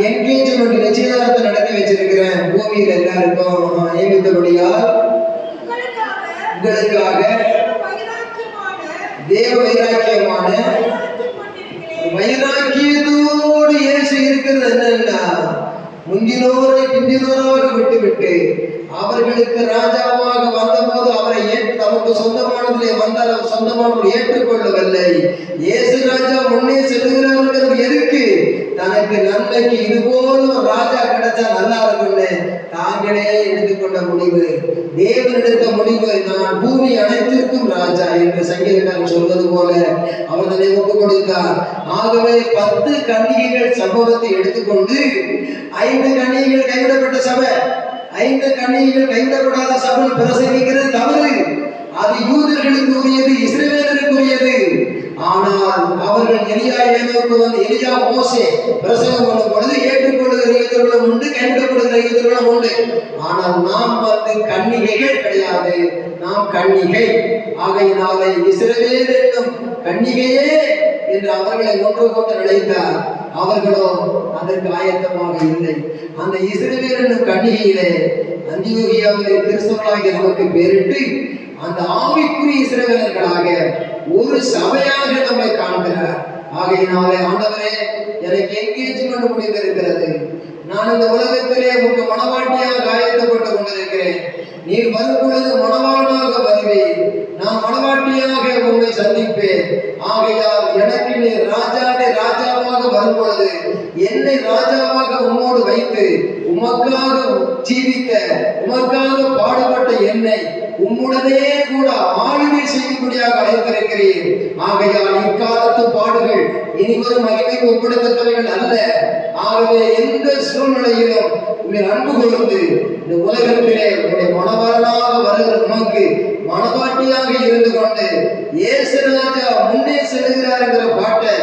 என்கேஜ்மெண்ட் நிச்சயதார்த்தத்தை நடத்தி வச்சிருக்கிறேன். பூமியில் எல்லாருக்கும் நியமித்தபடியால் உங்களுக்காக தேவ வைராக்கியமான வைராக்கியத்தோடு இயேசு இருக்கிறது என்னன்னா, முந்தினோரை பிந்தினோராக விட்டுவிட்டு அவர்களுக்கு ராஜாவாக வந்தபோது அவரை தமக்கு சொந்தமானதிலே வந்தால் அவர் சொந்தமானவர் ஏற்றுக்கொள்ளவில்லை. இயேசு ராஜா முன்னே செல்கிறார்கள் எதுக்கு? தனக்கு நன்மைக்கு இது போல ஒரு ராஜா கிடைச்சா நல்லா இருக்கும்னு தாங்களே எடுத்துக்கொண்ட முடிவு, தேவன் எடுத்த முடிவு. நான் பூமி அனைத்திற்கும் ராஜா என்று சங்கீதக்காரன் சொல்வது போல அவர் தன்னை ஒப்புக் கொடுத்தார். ஆகவே 10 கன்னிகைகள் சம்பவத்தை எடுத்துக்கொண்டு 5 கன்னிகைகள் கைவிடப்பட்ட சபை, 5 கன்னிகைகள் கைவிடப்படாத சபை பிரசங்கிக்கிறது தவறு. அது யூதர்களுக்கு உரியது, இஸ்ரவேலருக்கு உரியது. ஆனால் அவர்கள் எலியா ஏனோக்கு வந்து எலியா மோசே பிரசங்கம் பண்ணும் பொழுது ஏற்றுக்கொள்ளுகிற யூதர்களும் உண்டு, கைவிடப்படுகிற யூதர்களும் உண்டு. ஆனால் நாம் வந்து கன்னிகைகள் கிடையாது, நாம் கன்னிகை. ஆகையினாலே இஸ்ரவேல் என்னும் கன்னிகையே என்று அவர்களை ஒன்று போட்டு நினைத்தார். அவர்களோ அதற்கு ஆயத்தமாக இல்லை. அந்த இஸ்ரவேல் என்னும் கன்னிகையிலே அந்தியோகியாவிலே கிறிஸ்தவர்களாகிய நமக்கு பேரிட்டு அந்த ஆவிக்குரிய இஸ்ரவேலர்களாக ஒரு சபையாக நம்மை காண்கிறார். ஆகையினாலே ஆண்டவரே, எனக்கு என்கேஜ்மெண்ட் முடிந்திருக்கிறது. நான் இந்த உலகத்திலே உங்க மனவாட்டியாக ஆயத்தப்பட்டு கொண்டிருக்கிறேன். நீர் வரும் பொழுது மனவாளனாக வருவேன், நான் மனவாட்டியாக உங்களை சந்திப்பேன். ஆகையால் எனக்கு நீ ராஜாவாக வரும் பொழுது என்னை ராஜாவாக உம்மோடு வைத்து உமக்காக ஜீவிக்க, உமக்காக பாடுபட்ட என்னை உம்முடனே கூட ஆளுகை செய்யும்படியாக அழைத்திருக்கிறேன். ஆகையால் இக்காலத்து பாடுகள் இனிவரும் மகிமைக்கு ஒப்பிடத்தக்கவைகள் அல்ல. ஆகவே எந்த சூழ்நிலையிலும் உங்கள் அன்பு கொடுத்து இந்த உலகத்திலே உங்களுடைய மனவாளனாக வருகிற உமக்கு மனவாட்டியாக இருந்து கொண்டு இயேசு ராஜா முன்னே செல்கிறாருங்கிற பாட்டை,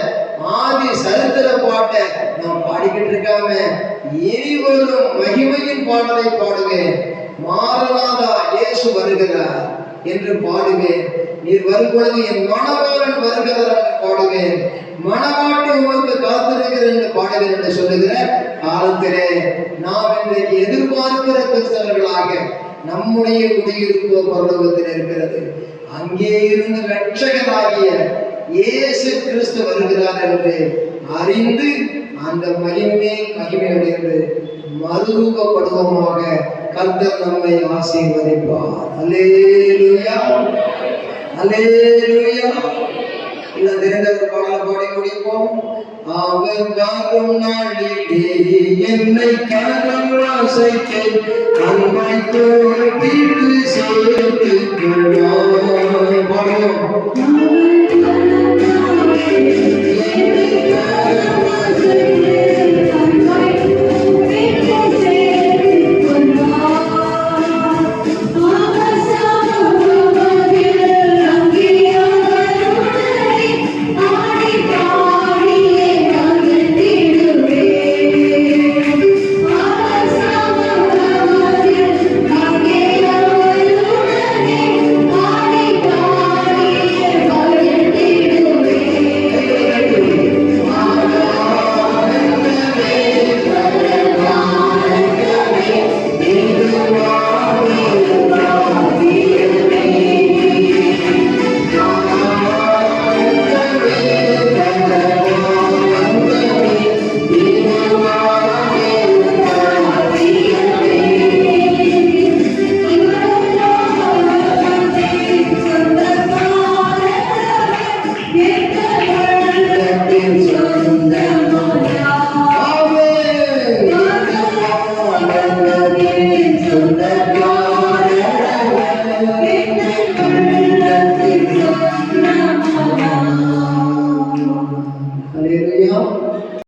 ஆதி சரித்திர பாட்டை நாம் பாடிக்கிட்டு இருக்காம இனிவரும் மகிமையின் பாடலை பாடுவேன். மாரநாதா இயேசு வருகிறார் என்று பாடுவேன். நீர் வரும் பொழுது என் மணவாளன் வருகிறார் என்று பாடுவேன். மணவாட்டி உமக்கு காத்திருக்கிறேன் என்று பாடுவேன் என்று சொல்லுகிற காலத்திலே நாம் இன்றைக்கு எதிர்பார்க்கிற கிறிஸ்தவர்களாக நம்முடைய குடியிருப்பு பரலோகத்தில் இருக்கிறது. அங்கே இருந்து இரட்சகராகிய இயேசு கிறிஸ்து வருகிறார் என்று அறிந்து அந்த மகிமையுடையது மறுரூபப்படுவோமாக. கர்த்தர் நம்மை ஆசீர்வதிப்பார். அல்லேலூயா, அல்லேலூயா. இன்னும் தெரிந்த ஒரு பாடலை பாடி முடிப்போம். அவர் வரும் நாளிலே என்னை கரம் அசைத்து அன்னை தோள் வீடு சேர்த்து பாடுவோம்.